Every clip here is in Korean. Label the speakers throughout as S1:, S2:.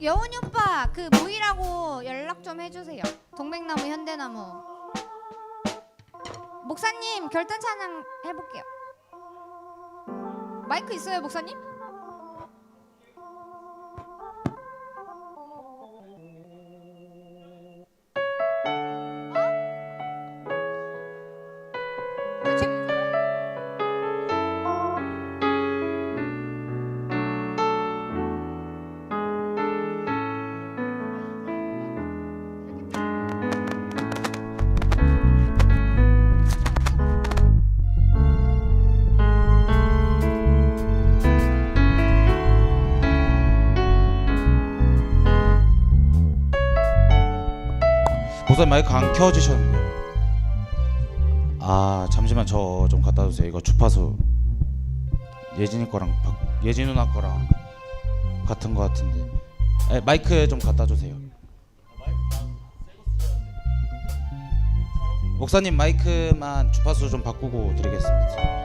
S1: 여운이 오빠 그 모이라고 연락 좀 해주세요. 동백나무 현대나무. 목사님 결단 찬양 해볼게요. 마이크 있어요 목사님?
S2: 목사님 마이크 안 켜지셨는데요. 아 잠시만 저 좀 갖다 주세요. 이거 주파수 예진이 거랑 예진 누나 거랑 같은 거 같은데. 마이크 좀 갖다 주세요. 목사님 마이크만 주파수 좀 바꾸고 드리겠습니다.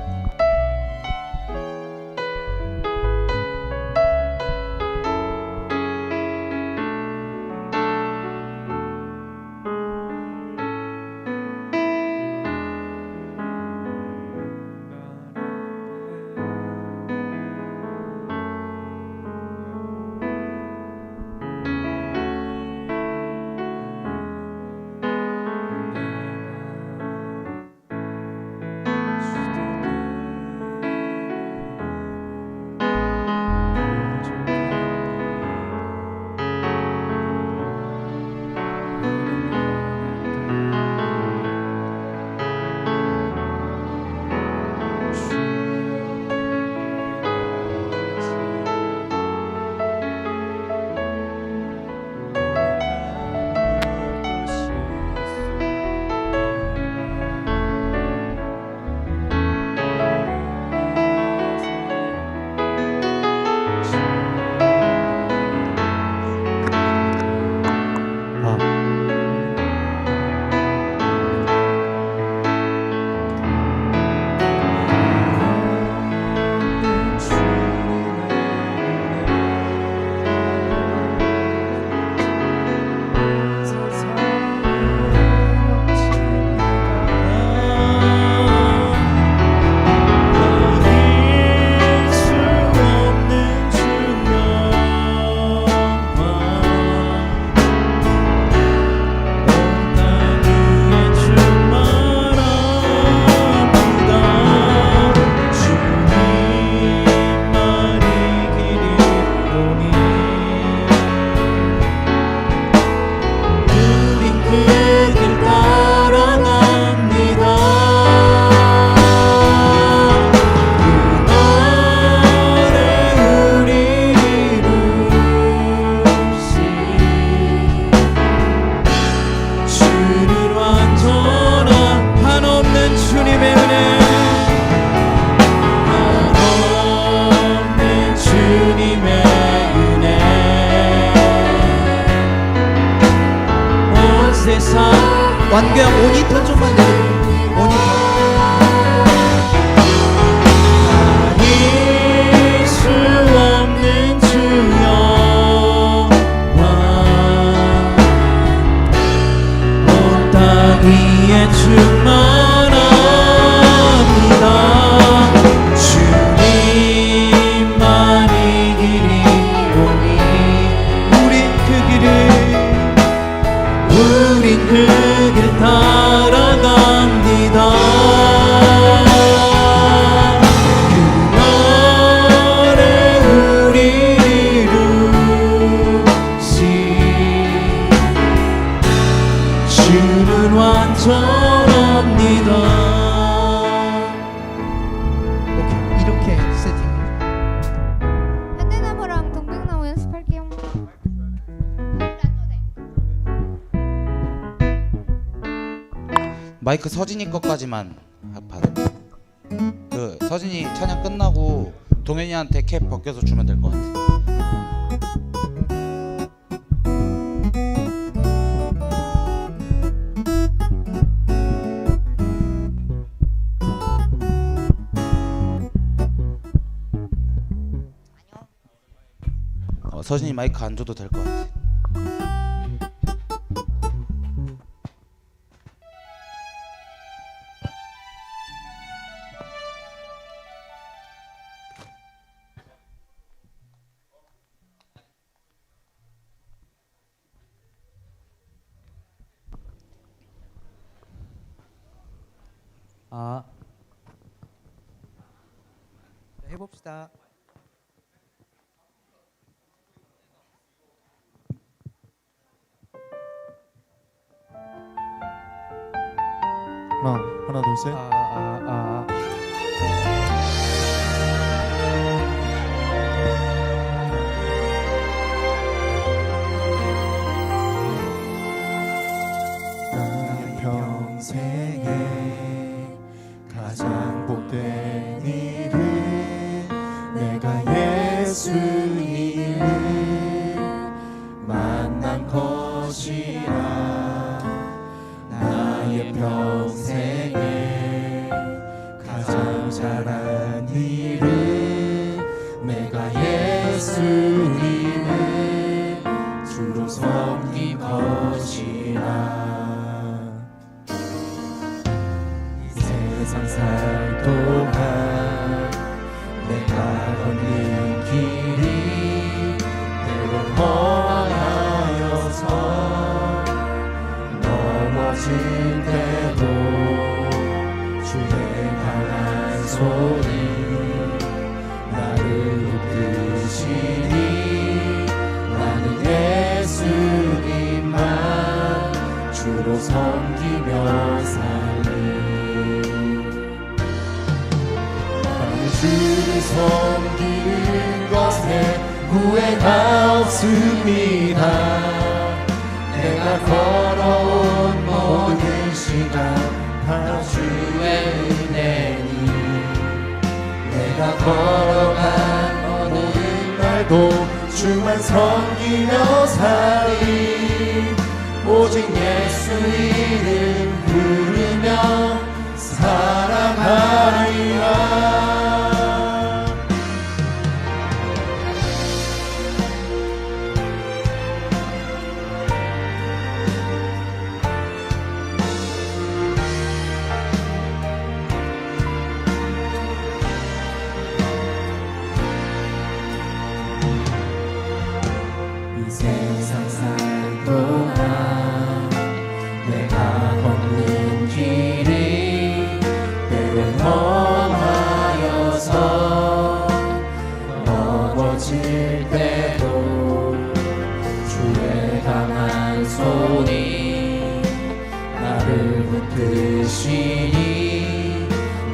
S3: 완교형 모니터 좀만 내려줘. 모니터.
S4: 가릴 수 없는 주여 온 땅 위에 충만합니다. 주님만이 길이오니 우린 그 길 따라갑니다. 그날에 우리 이루시 주는 완전합니다.
S3: 오케이, 이렇게 세팅.
S1: 현대나무랑 동백나무 연습할게요.
S2: 마이크 서진이 것까지만 받아. 그 서진이 찬양 끝나고 동현이한테 캡 벗겨서 주면 될 것 같아. 서진이 마이크 안 줘도 될 것 같아.
S3: 해봅시다.
S4: 하나 둘 셋. 나의 평생에 가장 복된 일은 내가 예수님을 만난 것이라. 나의 평생에 가장 잘한 일은 내가 예수님을 주로 섬긴 것이라. 이 세상 살 동안 내가 걷는 길이 때론 험하여서 넘어질 때도 주의 강한 손이 나를 붙드시니 나는 예수님만 주로 섬기며 살리. 나는 주를 섬기는 것에 후회가 없습니다. 내가 걸어온 모든 시간 다 주의 은혜니 내가 걸어간 어느 날도 주만 섬기며 살리. 오직 예수 이름 부르며 살아가리라. 이 세상 살 동안 내가 걷는 길이 때론 험하여서 넘어질 때도 주의 강한 손이 나를 붙드시니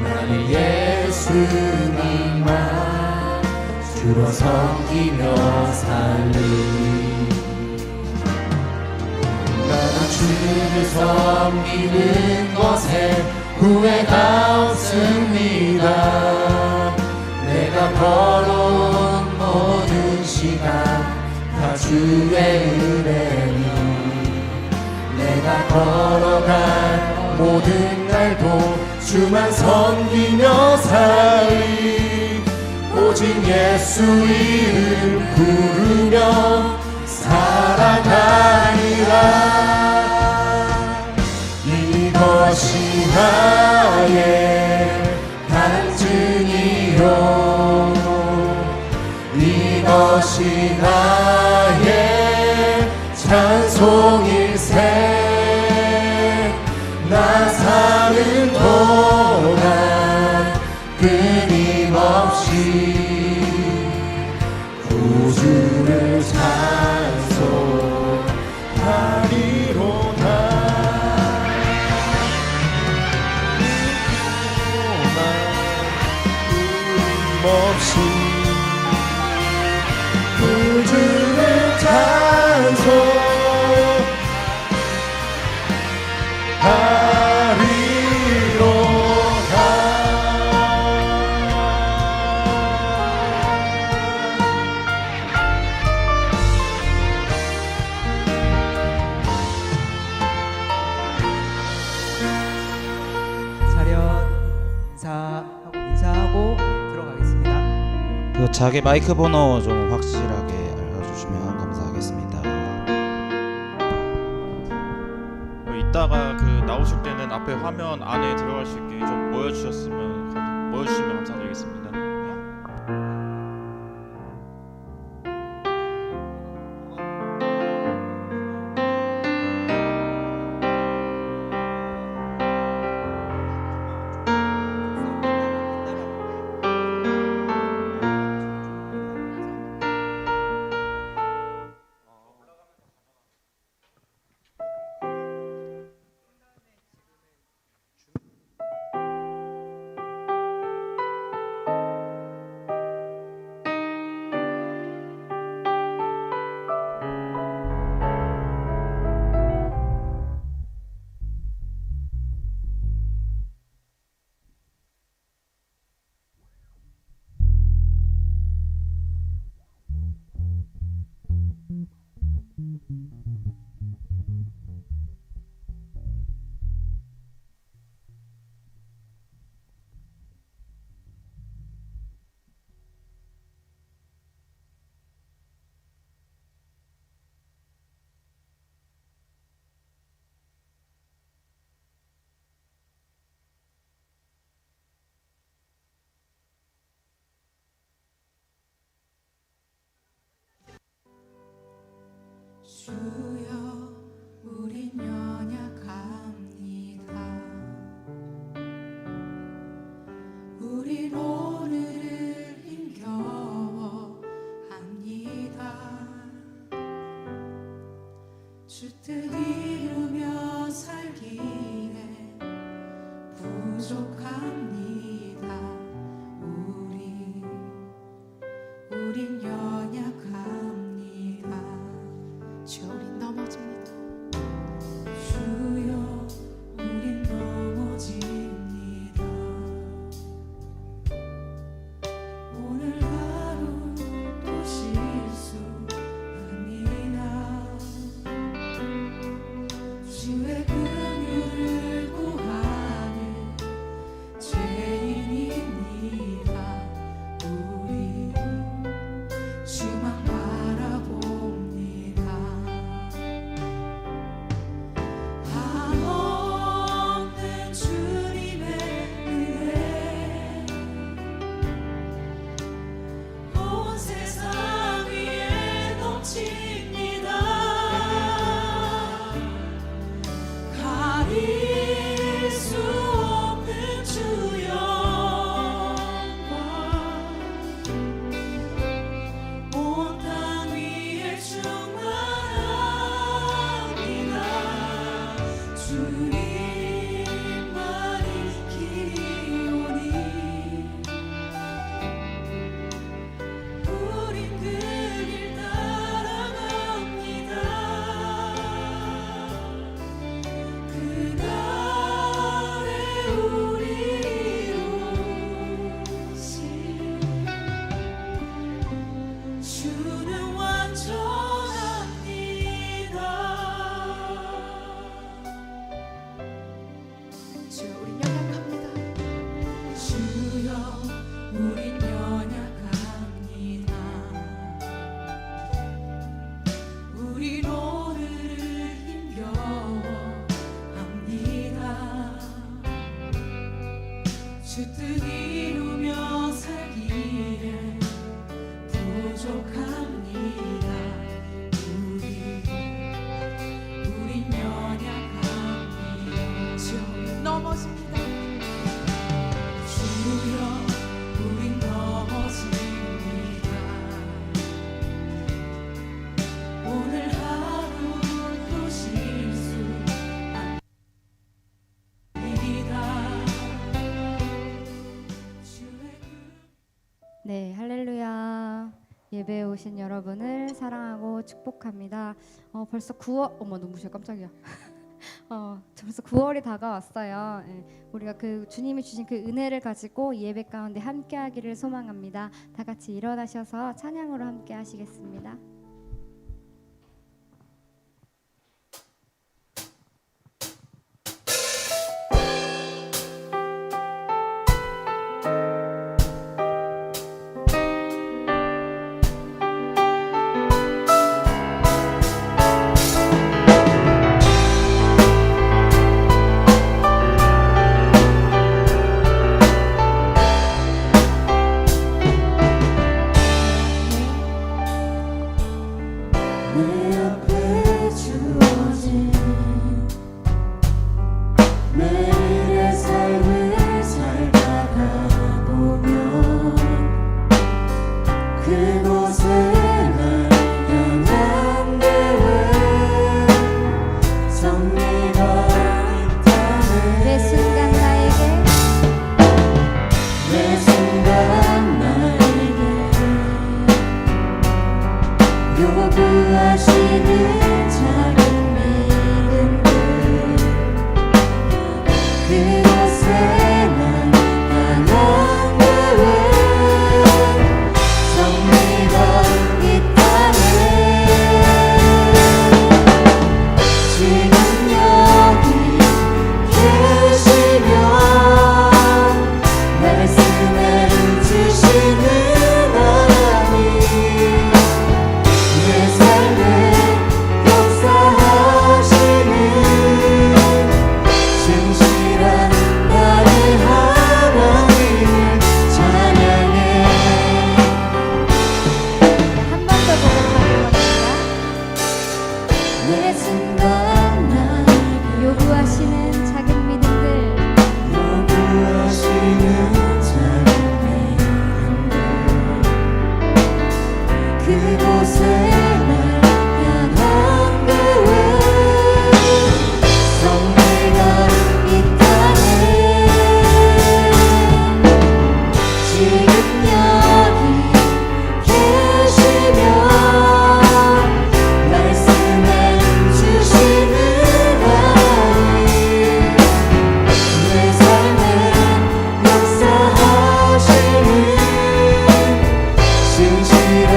S4: 나는 예수님만 주로 섬기며 살리. 나는 주를 섬기는 것에 후회가 없습니다. 내가 걸어온 모든 시간 다 주의 은혜니 내가 걸어간 모든 날도 주만 섬기며 살리. 오직 예수 이름 부르며 살아가리라. 이것이 나의 간증이요 이것이 나의 찬송일세. 나 사는 동안 끊임없이 구주를 찬송하리로다. 끊임없이 구주를
S3: 인사하고 들어가겠습니다.
S2: 그 자기 마이크 번호 좀 확실하게 알려주시면
S5: 이따가 그 나오실 때는 앞에 화면 안에 들어갈 수 있게 좀 모여주시면 감사드리겠습니다.
S6: 주여 우린 연약합니다. 우린 오늘을 힘겨워합니다. 주 뜻 이루며 살기에 부족합니다. 우린 연약합니다. 주여 우린 넘어집니다. 주여 우린 넘어집니다. 오늘 하루 또 실수합니다. 주의 긍휼을 구하는 죄인입니다. 우리 주만 바라봅니다. 한없는 주님의 은혜 온 세상 위에 넘칩니다. 가릴 수 없는 주 영광 온 땅 위에 충만합니다. 주님만이 길이오니 우린 그 길 따라갑니다. 그날에 우리 이루신 주는 완전합니다. 주여 우린 연약합니다. 주여 우린 연약합니다. 우린 오늘을 힘겨워합니다. 주 뜻 이루며 살기에 부족합니다. 우린 연약합니다. 주여 우린 넘어집니다. 주여 우린 넘어집니다. 오늘 하루 또 실수합니다.
S1: 네, 할렐루야. 예배에 오신 여러분을 사랑하고 축복합니다. 벌써 9월, 어머 눈부셔 깜짝이야. 벌써 9월이 다가왔어요. 우리가 그 주님이 주신 그 은혜를 가지고 예배 가운데 함께하기를 소망합니다. 다 같이 일어나셔서 찬양으로 함께 하시겠습니다.
S4: 내 앞에 주어진 매일의 삶을 살다가 보면 그곳에 날 향한 계획 섭리가 있다네.
S1: 매 순간 나에게
S4: 매 순간 나에게 요구하시는 작은 믿음들 그곳에 난 향한 계획 섭리가 있다네. 지금 여기 계시면 말씀해 주시는 하나님 내 삶에 역사하시는 진실한 나의 하나님을 찬양해.
S1: 한 번 더 고백하겠습니다.
S4: 매 순간 나에게
S1: 요구하시는 작은 믿음들
S4: 요구하시는 작은 믿음들 그곳에 날 향한 계획 섭리가 있다네. 지금 여기 계시면 말씀해 주시는 하나님 내 삶에 역사하시는 진실한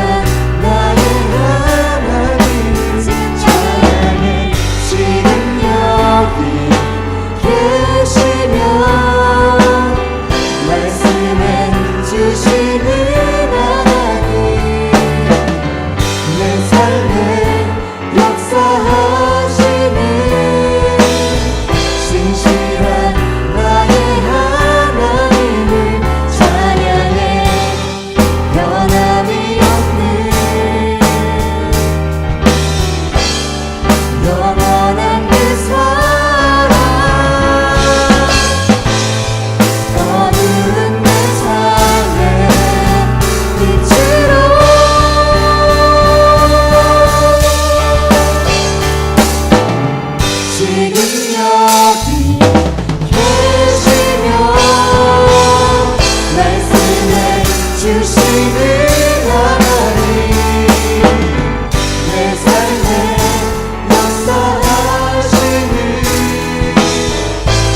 S4: 나의 하나님을 찬양해. 지금 여기 계시면 말씀해 주시는 하나님 내 삶에 역사하시는 진실한 나의 하나님을 찬양해. 변함이 없는 영원한 그 사랑 어두운 내 삶의 빛으로 지금 여기 계시면 말씀해 주시는 하나님 내 삶에 역사하시는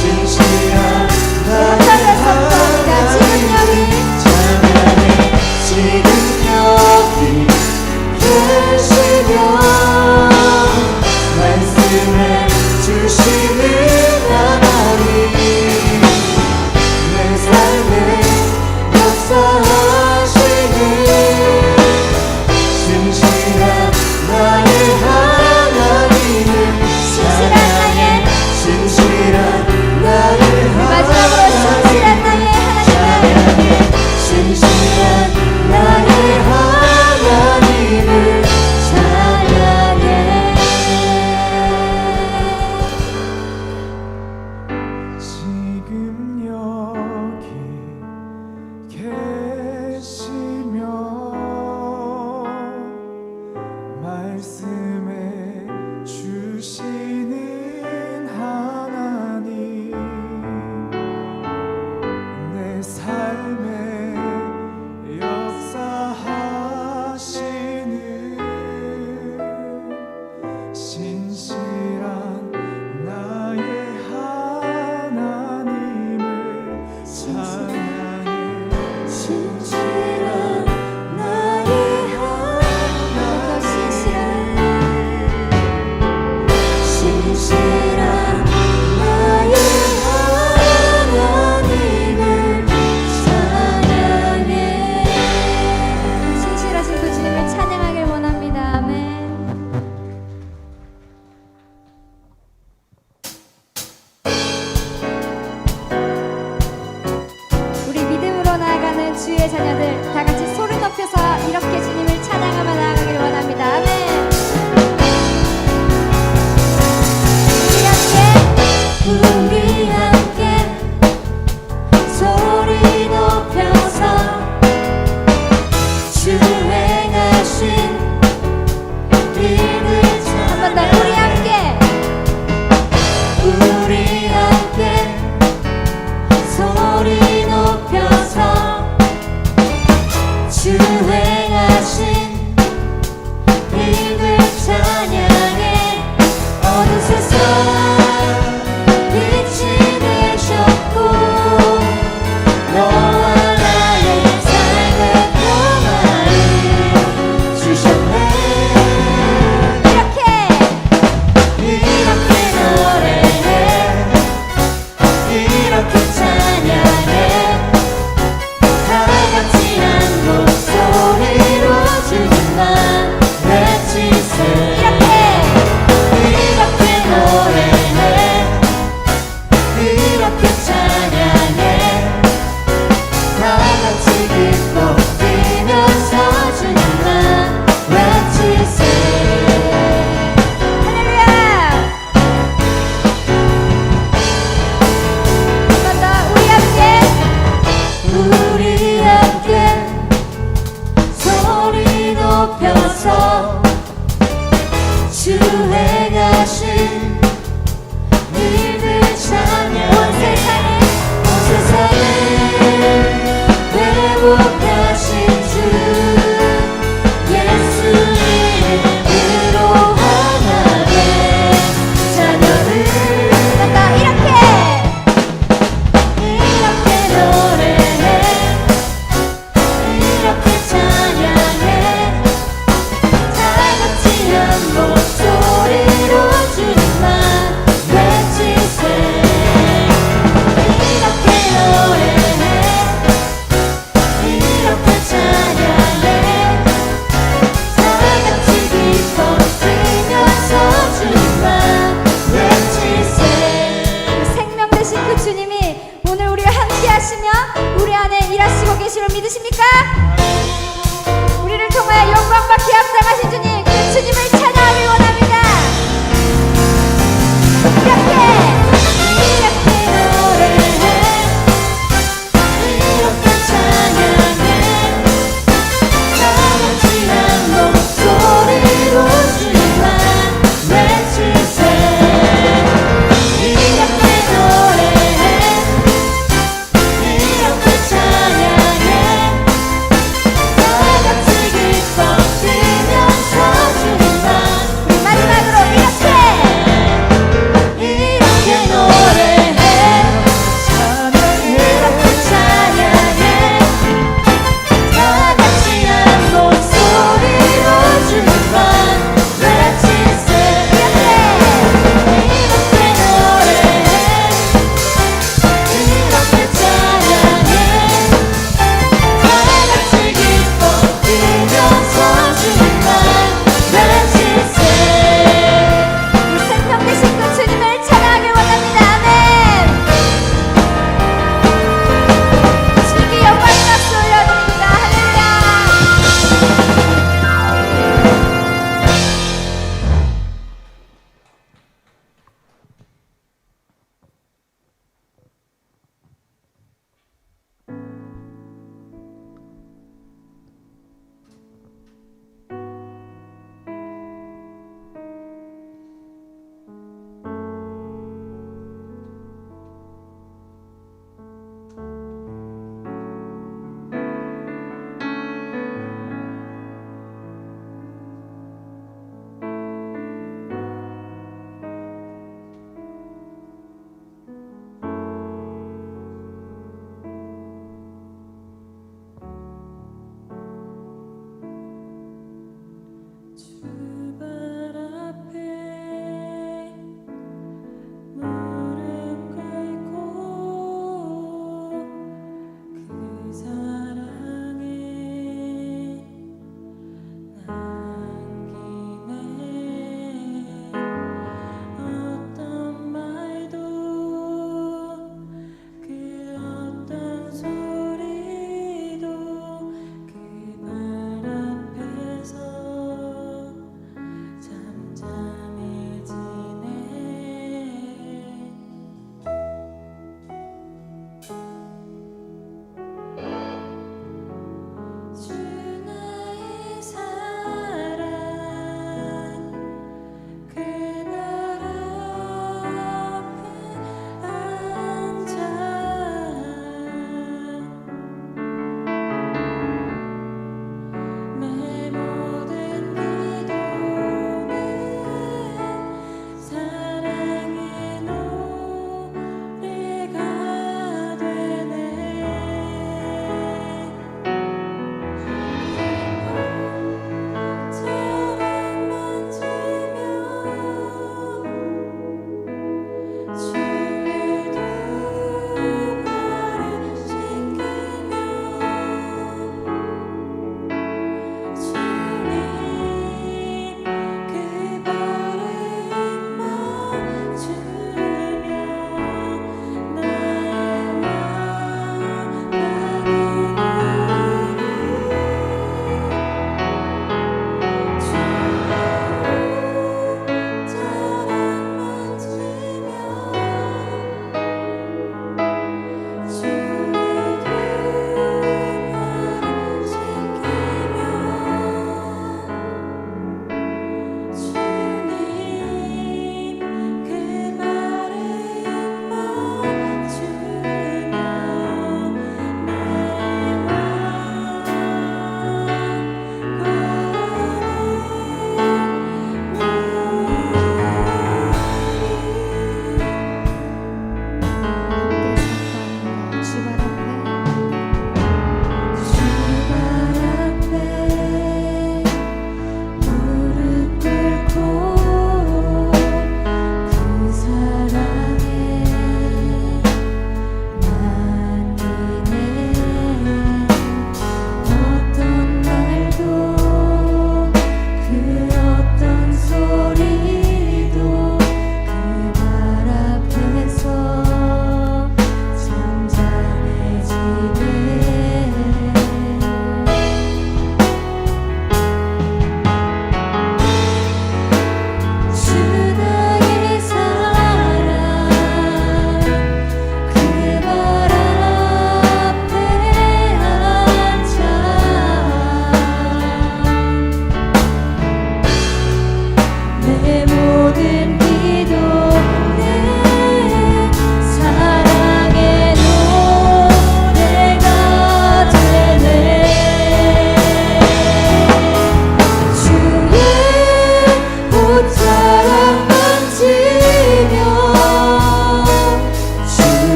S4: 진실한 나의 하나님 찬양해. 지금 여기 계시면 말씀해 주시는 하나님 내 삶에 역사하시는 진실한 나의 하나님을 찬양해. 진실한 나의
S1: 마지막으로 진실한 나의 하나님을
S4: 진실한 나의 하나님을 찬양해. 지금 여기 계시면 말씀해 주시는 하나님 내 삶에 역사하시는 진실한 나의 하나님을 찬양해. 진실한 나의
S1: 더 신실한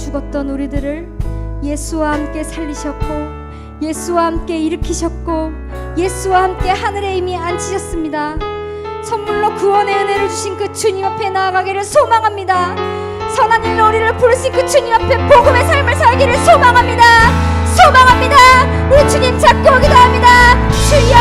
S1: 죽었던 우리들을 예수와 함께 살리셨고 예수와 함께 일으키셨고 예수와 함께 하늘에 이미 앉히셨습니다. 선물로 구원의 은혜를 주신 그 주님 앞에 나아가기를 소망합니다. 선한 일로 우리를 부르신 그 주님 앞에 복음의 삶을 살기를 소망합니다. 소망합니다. 우리 주님 찾고 오기도 합니다. 주여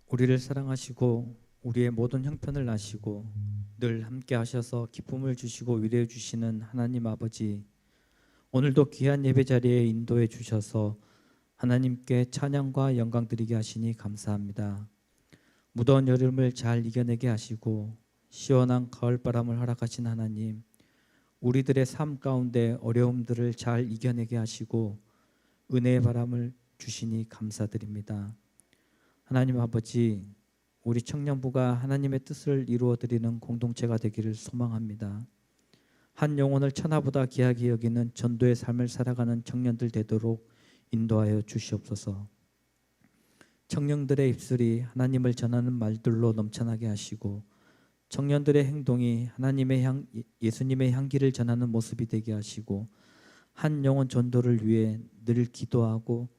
S7: 우리를 사랑하시고 우리의 모든 형편을 아시고 늘 함께 하셔서 기쁨을 주시고 위로해 주시는 하나님 아버지, 오늘도 귀한 예배 자리에 인도해 주셔서 하나님께 찬양과 영광 드리게 하시니 감사합니다. 무더운 여름을 잘 이겨내게 하시고 시원한 가을바람을 허락하신 하나님, 우리들의 삶 가운데 어려움들을 잘 이겨내게 하시고 은혜의 바람을 주시니 감사드립니다. 하나님 아버지, 우리 청년부가 하나님의 뜻을 이루어 드리는 공동체가 되기를 소망합니다. 한 영혼을 천하보다 귀하게 여기는 전도의 삶을 살아가는 청년들 되도록 인도하여 주시옵소서. 청년들의 입술이 하나님을 전하는 말들로 넘쳐나게 하시고 청년들의 행동이 예수님의 향기를 전하는 모습이 되게 하시고 한 영혼 전도를 위해 늘 기도하고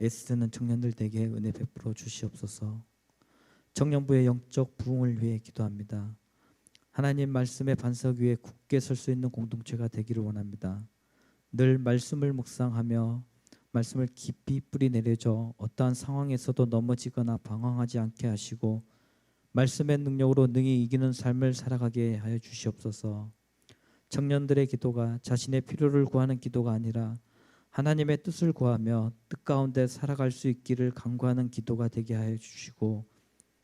S7: 애쓰는 청년들 되게 은혜 베풀어 주시옵소서. 청년부의 영적 부흥을 위해 기도합니다. 하나님 말씀의 반석 위에 굳게 설 수 있는 공동체가 되기를 원합니다. 늘 말씀을 묵상하며 말씀을 깊이 뿌리 내려져 어떠한 상황에서도 넘어지거나 방황하지 않게 하시고 말씀의 능력으로 능히 이기는 삶을 살아가게 하여 주시옵소서. 청년들의 기도가 자신의 필요를 구하는 기도가 아니라 하나님의 뜻을 구하며 뜻 가운데 살아갈 수 있기를 간구하는 기도가 되게 하여 주시고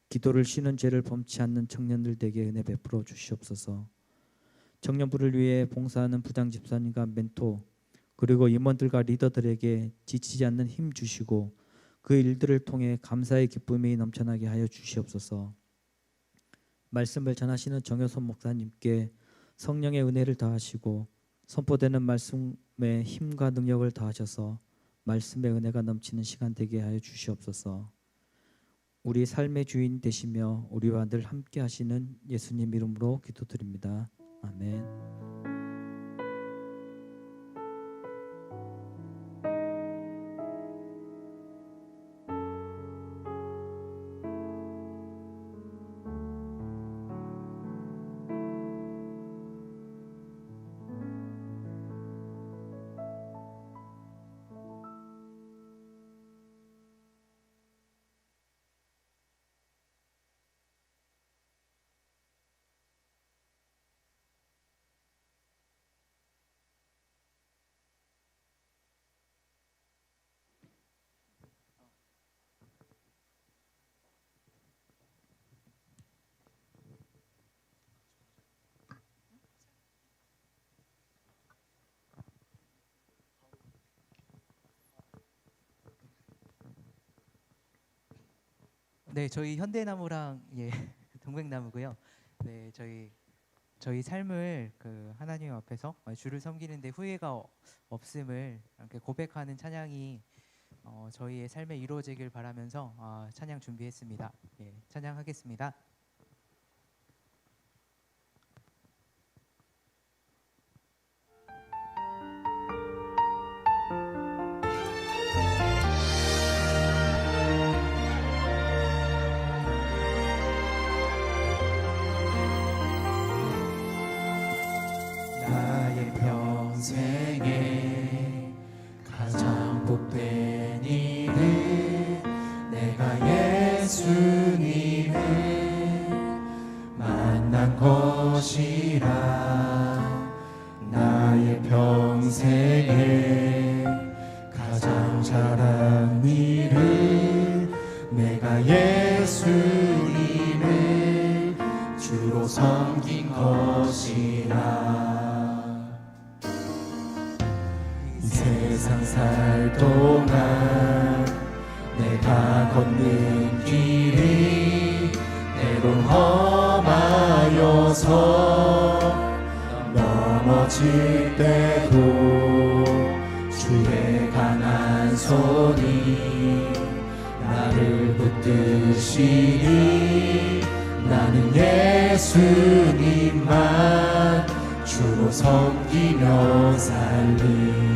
S7: 기도를 쉬는 죄를 범치 않는 청년들 되게 은혜 베풀어 주시옵소서. 청년부를 위해 봉사하는 부장 집사님과 멘토 그리고 임원들과 리더들에게 지치지 않는 힘 주시고 그 일들을 통해 감사의 기쁨이 넘쳐나게 하여 주시옵소서. 말씀을 전하시는 정효선 목사님께 성령의 은혜를 더하시고 선포되는 말씀에 힘과 능력을 더하셔서 말씀의 은혜가 넘치는 시간 되게 하여 주시옵소서. 우리 삶의 주인 되시며 우리와 늘 함께 하시는 예수님 이름으로 기도드립니다. 아멘.
S3: 네, 저희 현대나무랑 동백나무고요. 네, 저희 삶을 그 하나님 앞에서 주를 섬기는데 후회가 없음을 이렇게 고백하는 찬양이 저희의 삶에 이루어지길 바라면서 찬양 준비했습니다. 찬양하겠습니다.
S4: 복된 일은 내가 예수님을 만난 것이라. 나의 평생에 가장 잘한 일은 내가 예수님을 주로 섬긴 것이라. 이 세상 살 동안 내가 걷는 길이 때론 험하여서 넘어질 때도 주의 강한 손이 나를 붙드시니 나는 예수님만 주로 섬기며 살리.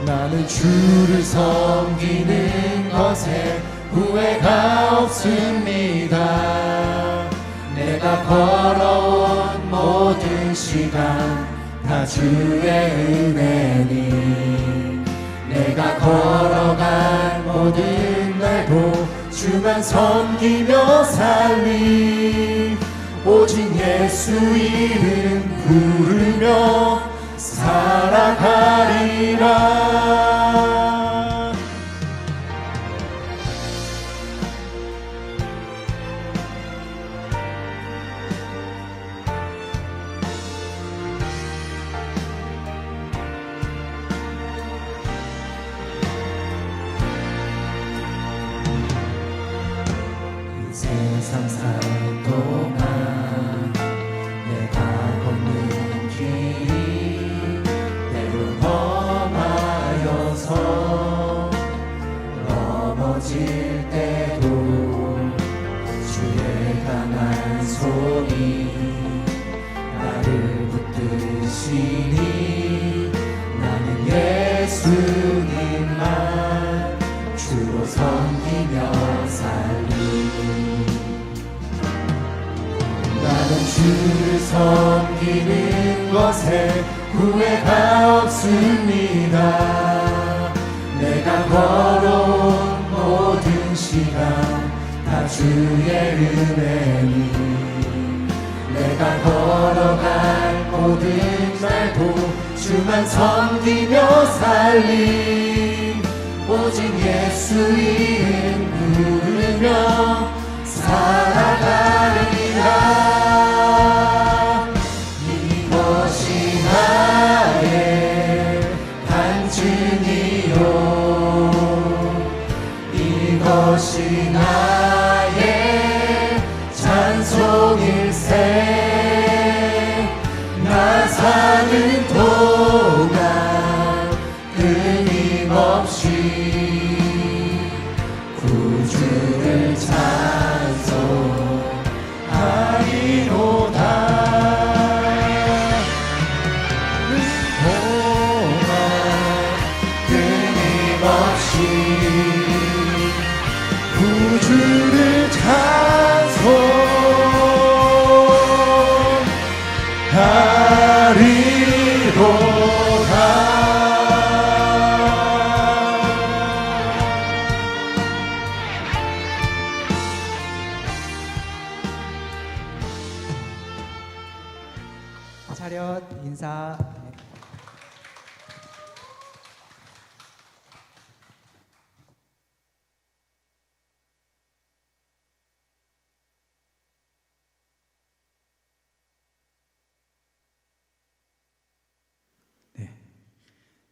S4: 나는 주를 섬기는 것에 후회가 없습니다. 내가 걸어온 모든 시간 다 주의 은혜니. 내가 걸어간 모든 날도 주만 섬기며 살리. 오직 예수 이름 부르며 살아가리라. 이 세상 살 동안 내가 걷는 길이 때론 험하여서 넘어질 때도 주의 강한 손이 나를 붙드시니 나는 예수님만 주로 섬기며 살리. 나는 주를 섬기는 것에 후회가 없습니다. 내가 걸어온 모든 시간 다 주의 은혜니. 내가 걸어갈 모든 날도 주만 섬기며 살리. 오직 예수 이름 부르며 살아가리라. 이것이 나의 간증이요 이것이 나의 찬송일세. 나 사는 동안 끊임없이 구주를 찬송하리로다. 동안 끊임없이 구주를 찬송하리로다.
S3: 차렷 인사.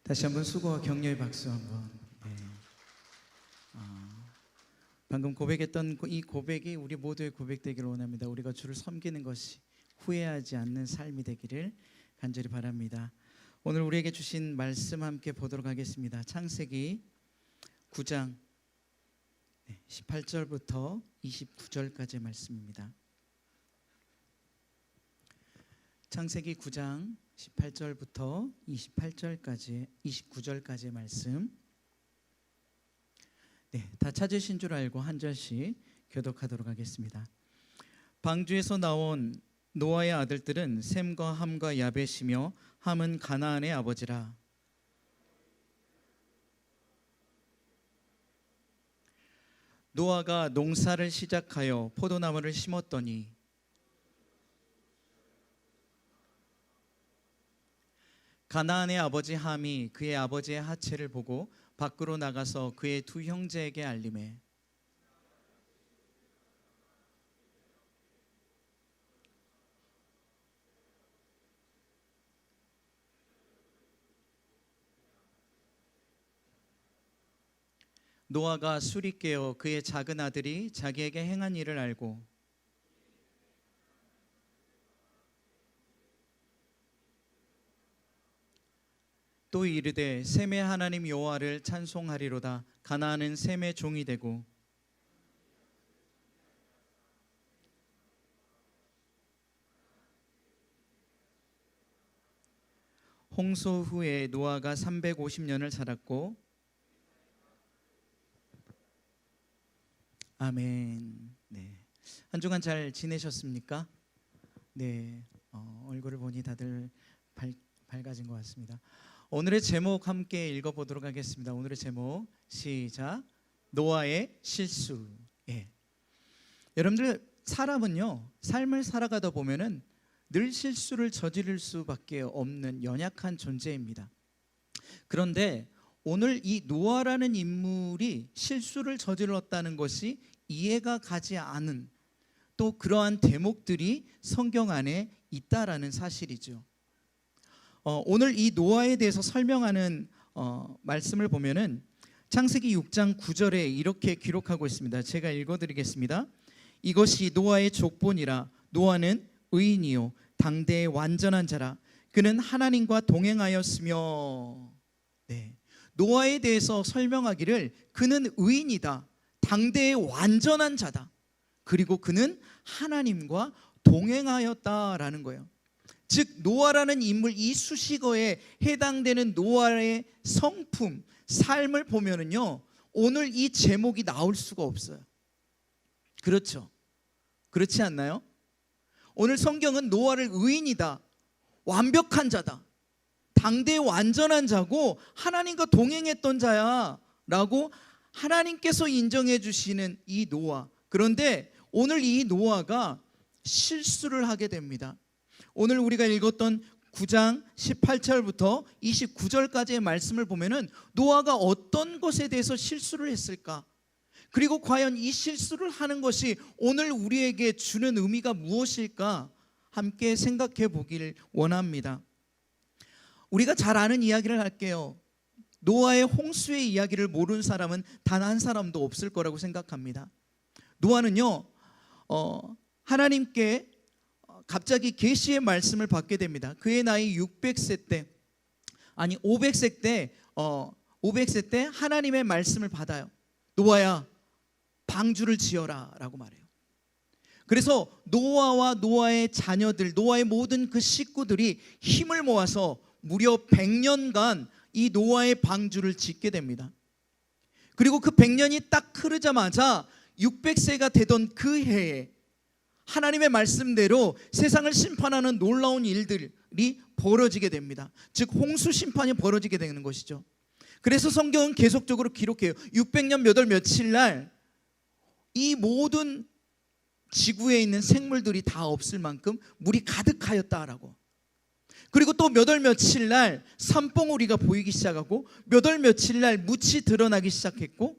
S8: 다시 한번 수고와 격려의 박수 한번. 네. 방금 고백했던 이 고백이 우리 모두의 고백되기를 원합니다. 우리가 주를 섬기는 것이 후회하지 않는 삶이 되기를 간절히 바랍니다. 오늘 우리에게 주신 말씀 함께 보도록 하겠습니다. 창세기 9장 18절부터 29절까지의 말씀입니다. 창세기 9장 18절부터 29절까지의 말씀. 다 찾으신 줄 알고 한 절씩 교독하도록 하겠습니다. 방주에서 나온 노아의 아들들은 셈과 함과 야벳이며 함은 가나안의 아버지라. 노아가 농사를 시작하여 포도나무를 심었더니 가나안의 아버지 함이 그의 아버지의 하체를 보고 밖으로 나가서 그의 두 형제에게 알림해 노아가 술이 깨어 그의 작은 아들이 자기에게 행한 일을 알고 또 이르되 셈의 하나님 여호와를 찬송하리로다. 가나안은 셈의 종이 되고 홍수 후에 노아가 350년을 살았고 아멘. 네. 한 주간 잘 지내셨습니까? 네. 얼굴을 보니 다들 밝아진 것 같습니다. 오늘의 제목 함께 읽어보도록 하겠습니다. 오늘의 제목 시작. 노아의 실수. 예. 여러분들 사람은요 삶을 살아가다 보면은 늘 실수를 저지를 수밖에 없는 연약한 존재입니다. 그런데 오늘 이 노아라는 인물이 실수를 저질렀다는 것이 이해가 가지 않은 또 그러한 대목들이 성경 안에 있다라는 사실이죠. 오늘 이 노아에 대해서 설명하는 말씀을 보면은 창세기 6장 9절에 이렇게 기록하고 있습니다. 제가 읽어드리겠습니다. 이것이 노아의 족본이라. 노아는 의인이요 당대의 완전한 자라. 그는 하나님과 동행하였으며. 네. 노아에 대해서 설명하기를 그는 의인이다. 당대의 완전한 자다. 그리고 그는 하나님과 동행하였다라는 거예요. 즉 노아라는 인물, 이 수식어에 해당되는 노아의 성품, 삶을 보면은요 오늘 이 제목이 나올 수가 없어요. 그렇죠? 그렇지 않나요? 오늘 성경은 노아를 의인이다, 완벽한 자다, 당대의 완전한 자고 하나님과 동행했던 자야 라고 하나님께서 인정해 주시는 이 노아. 그런데 오늘 이 노아가 실수를 하게 됩니다. 오늘 우리가 읽었던 9장 18절부터 29절까지의 말씀을 보면은 노아가 어떤 것에 대해서 실수를 했을까? 그리고 과연 이 실수를 하는 것이 오늘 우리에게 주는 의미가 무엇일까? 함께 생각해 보길 원합니다. 우리가 잘 아는 이야기를 할게요. 노아의 홍수의 이야기를 모르는 사람은 단 한 사람도 없을 거라고 생각합니다. 노아는요 하나님께 갑자기 계시의 말씀을 받게 됩니다. 그의 나이 500세 때 하나님의 말씀을 받아요. 노아야 방주를 지어라 라고 말해요. 그래서 노아와 노아의 자녀들, 노아의 모든 그 식구들이 힘을 모아서 무려 100년간 이 노아의 방주를 짓게 됩니다. 그리고 그 100년이 딱 흐르자마자 600세가 되던 그 해에 하나님의 말씀대로 세상을 심판하는 놀라운 일들이 벌어지게 됩니다. 즉 홍수 심판이 벌어지게 되는 것이죠. 그래서 성경은 계속적으로 기록해요. 600년 몇 월 며칠 날 이 모든 지구에 있는 생물들이 다 없을 만큼 물이 가득하였다라고. 그리고 또 몇 월 며칠 날 산봉우리가 보이기 시작하고 몇 월 며칠 날 묻이 드러나기 시작했고,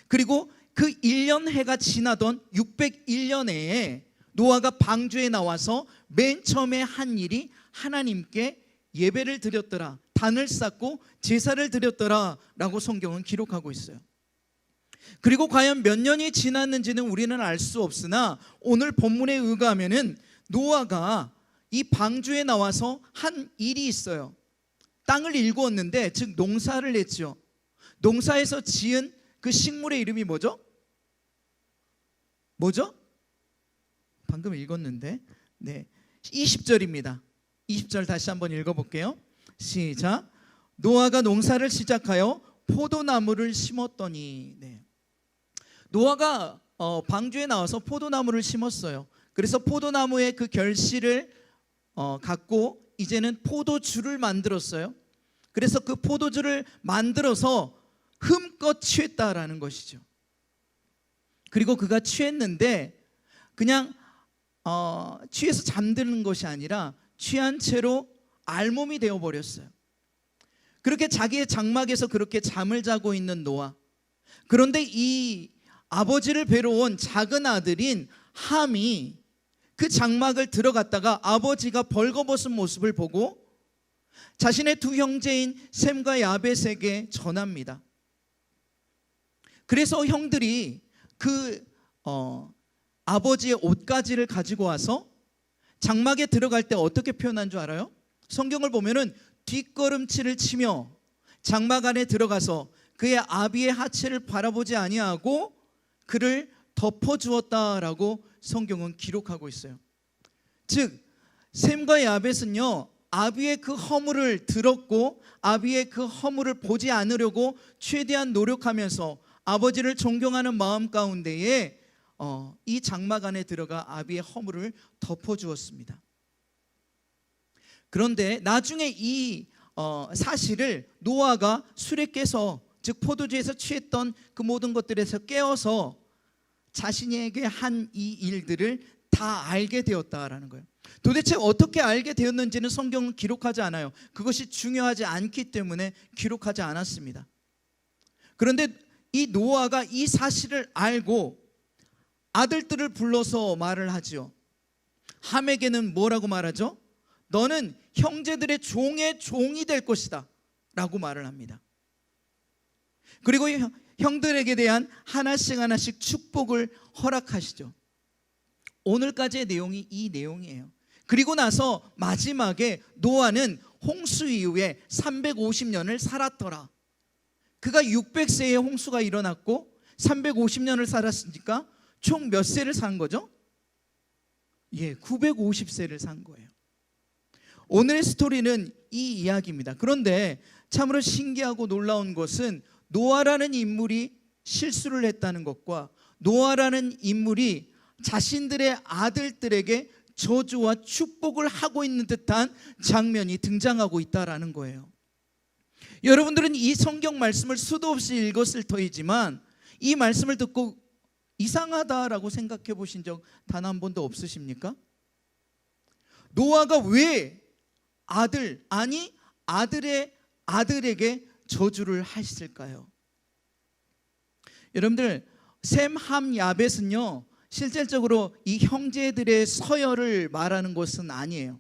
S8: 그리고 그 1년 해가 지나던 601년에 노아가 방주에 나와서 맨 처음에 한 일이 하나님께 예배를 드렸더라, 단을 쌓고 제사를 드렸더라 라고 성경은 기록하고 있어요. 그리고 과연 몇 년이 지났는지는 우리는 알 수 없으나 오늘 본문에 의하면은 노아가 이 방주에 나와서 한 일이 있어요. 땅을 일구었는데, 즉 농사를 했죠. 농사에서 지은 그 식물의 이름이 뭐죠? 뭐죠? 방금 읽었는데, 네, 20절입니다. 20절 다시 한번 읽어볼게요. 시작. 노아가 농사를 시작하여 포도나무를 심었더니. 네. 노아가 방주에 나와서 포도나무를 심었어요. 그래서 포도나무의 그 결실을 갖고 이제는 포도주를 만들었어요. 그래서 그 포도주를 만들어서 흠껏 취했다라는 것이죠. 그리고 그가 취했는데 그냥 취해서 잠드는 것이 아니라 취한 채로 알몸이 되어버렸어요. 그렇게 자기의 장막에서 그렇게 잠을 자고 있는 노아. 그런데 이 아버지를 뵈러 온 작은 아들인 함이 그 장막을 들어갔다가 아버지가 벌거벗은 모습을 보고 자신의 두 형제인 셈과 야벳에게 전합니다. 그래서 형들이 그 아버지의 옷가지를 가지고 와서 장막에 들어갈 때 어떻게 표현한 줄 알아요? 성경을 보면은 뒷걸음치를 치며 장막 안에 들어가서 그의 아비의 하체를 바라보지 아니하고 그를 덮어주었다라고 성경은 기록하고 있어요. 즉 셈과 야벳은요, 아비의 그 허물을 들었고 아비의 그 허물을 보지 않으려고 최대한 노력하면서 아버지를 존경하는 마음 가운데에 이 장막 안에 들어가 아비의 허물을 덮어주었습니다. 그런데 나중에 이 사실을 노아가 술에 깨서, 즉 포도주에서 취했던 그 모든 것들에서 깨어서 자신에게 한 이 일들을 다 알게 되었다라는 거예요. 도대체 어떻게 알게 되었는지는 성경은 기록하지 않아요. 그것이 중요하지 않기 때문에 기록하지 않았습니다. 그런데 이 노아가 이 사실을 알고 아들들을 불러서 말을 하지요. 함에게는 뭐라고 말하죠? 너는 형제들의 종의 종이 될 것이다 라고 말을 합니다. 그리고 형들에게 대한 하나씩 하나씩 축복을 허락하시죠. 오늘까지의 내용이 이 내용이에요. 그리고 나서 마지막에 노아는 홍수 이후에 350년을 살았더라. 그가 600세에 홍수가 일어났고 350년을 살았으니까 총 몇 세를 산 거죠? 950세를 산 거예요. 오늘의 스토리는 이 이야기입니다. 그런데 참으로 신기하고 놀라운 것은 노아라는 인물이 실수를 했다는 것과 노아라는 인물이 자신들의 아들들에게 저주와 축복을 하고 있는 듯한 장면이 등장하고 있다라는 거예요. 여러분들은 이 성경 말씀을 수도 없이 읽었을 터이지만 이 말씀을 듣고 이상하다라고 생각해 보신 적 단 한 번도 없으십니까? 노아가 왜 아들의 아들에게 저주를 했을까요? 여러분들 셈, 함, 야벳은요 실질적으로 이 형제들의 서열을 말하는 것은 아니에요.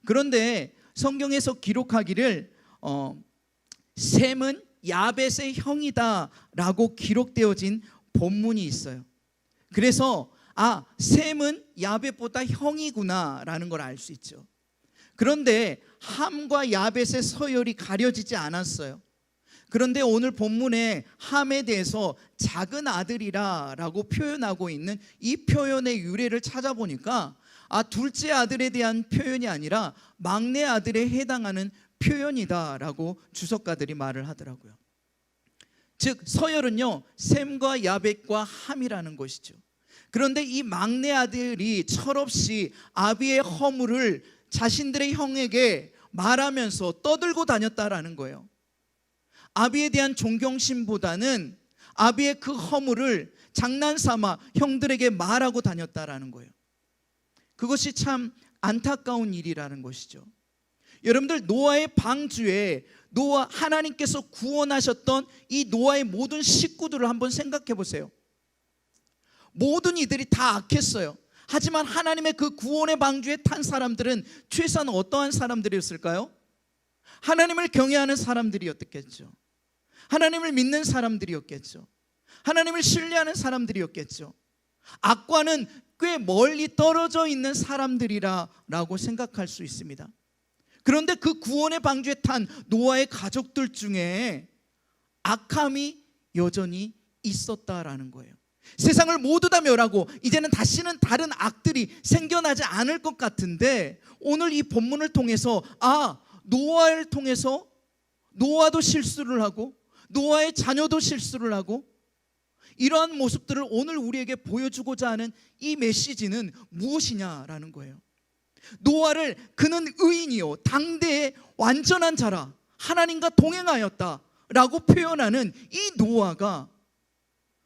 S8: 그런데 성경에서 기록하기를 셈은 야벳의 형이다 라고 기록되어진 본문이 있어요. 그래서 셈은 야벳보다 형이구나 라는 걸 알 수 있죠. 그런데 함과 야벳의 서열이 가려지지 않았어요. 그런데 오늘 본문에 함에 대해서 작은 아들이라 라고 표현하고 있는 이 표현의 유래를 찾아보니까 둘째 아들에 대한 표현이 아니라 막내 아들에 해당하는 표현이다 라고 주석가들이 말을 하더라고요. 즉 서열은요 셈과 야벳과 함이라는 것이죠. 그런데 이 막내 아들이 철없이 아비의 허물을 자신들의 형에게 말하면서 떠들고 다녔다라는 거예요. 아비에 대한 존경심보다는 아비의 그 허물을 장난삼아 형들에게 말하고 다녔다라는 거예요. 그것이 참 안타까운 일이라는 것이죠. 여러분들 노아의 방주에 하나님께서 구원하셨던 이 노아의 모든 식구들을 한번 생각해 보세요. 모든 이들이 다 악했어요. 하지만 하나님의 그 구원의 방주에 탄 사람들은 최소한 어떠한 사람들이었을까요? 하나님을 경외하는 사람들이었겠죠. 하나님을 믿는 사람들이었겠죠. 하나님을 신뢰하는 사람들이었겠죠. 악과는 꽤 멀리 떨어져 있는 사람들이라고 생각할 수 있습니다. 그런데 그 구원의 방주에 탄 노아의 가족들 중에 악함이 여전히 있었다라는 거예요. 세상을 모두 다 멸하고 이제는 다시는 다른 악들이 생겨나지 않을 것 같은데 오늘 이 본문을 통해서 노아를 통해서 노아도 실수를 하고 노아의 자녀도 실수를 하고 이러한 모습들을 오늘 우리에게 보여주고자 하는 이 메시지는 무엇이냐라는 거예요. 노아를 그는 의인이요 당대의 완전한 자라 하나님과 동행하였다 라고 표현하는 이 노아가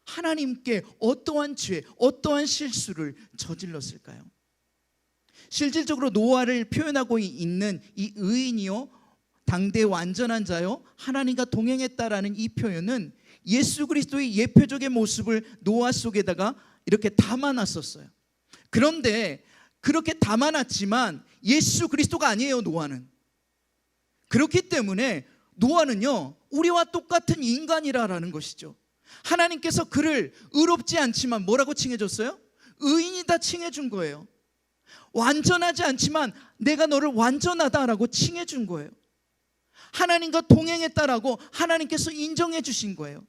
S8: 하나님께 어떠한 죄, 어떠한 실수를 저질렀을까요? 실질적으로 노아를 표현하고 있는 이 의인이요, 당대 완전한 자요, 하나님과 동행했다라는 이 표현은 예수 그리스도의 예표적인 모습을 노아 속에다가 이렇게 담아놨었어요. 그런데 그렇게 담아놨지만 예수 그리스도가 아니에요, 노아는. 그렇기 때문에 노아는요, 우리와 똑같은 인간이라는 것이죠. 하나님께서 그를 의롭지 않지만 뭐라고 칭해줬어요? 의인이다 칭해준 거예요. 완전하지 않지만 내가 너를 완전하다라고 칭해준 거예요. 하나님과 동행했다라고 하나님께서 인정해 주신 거예요.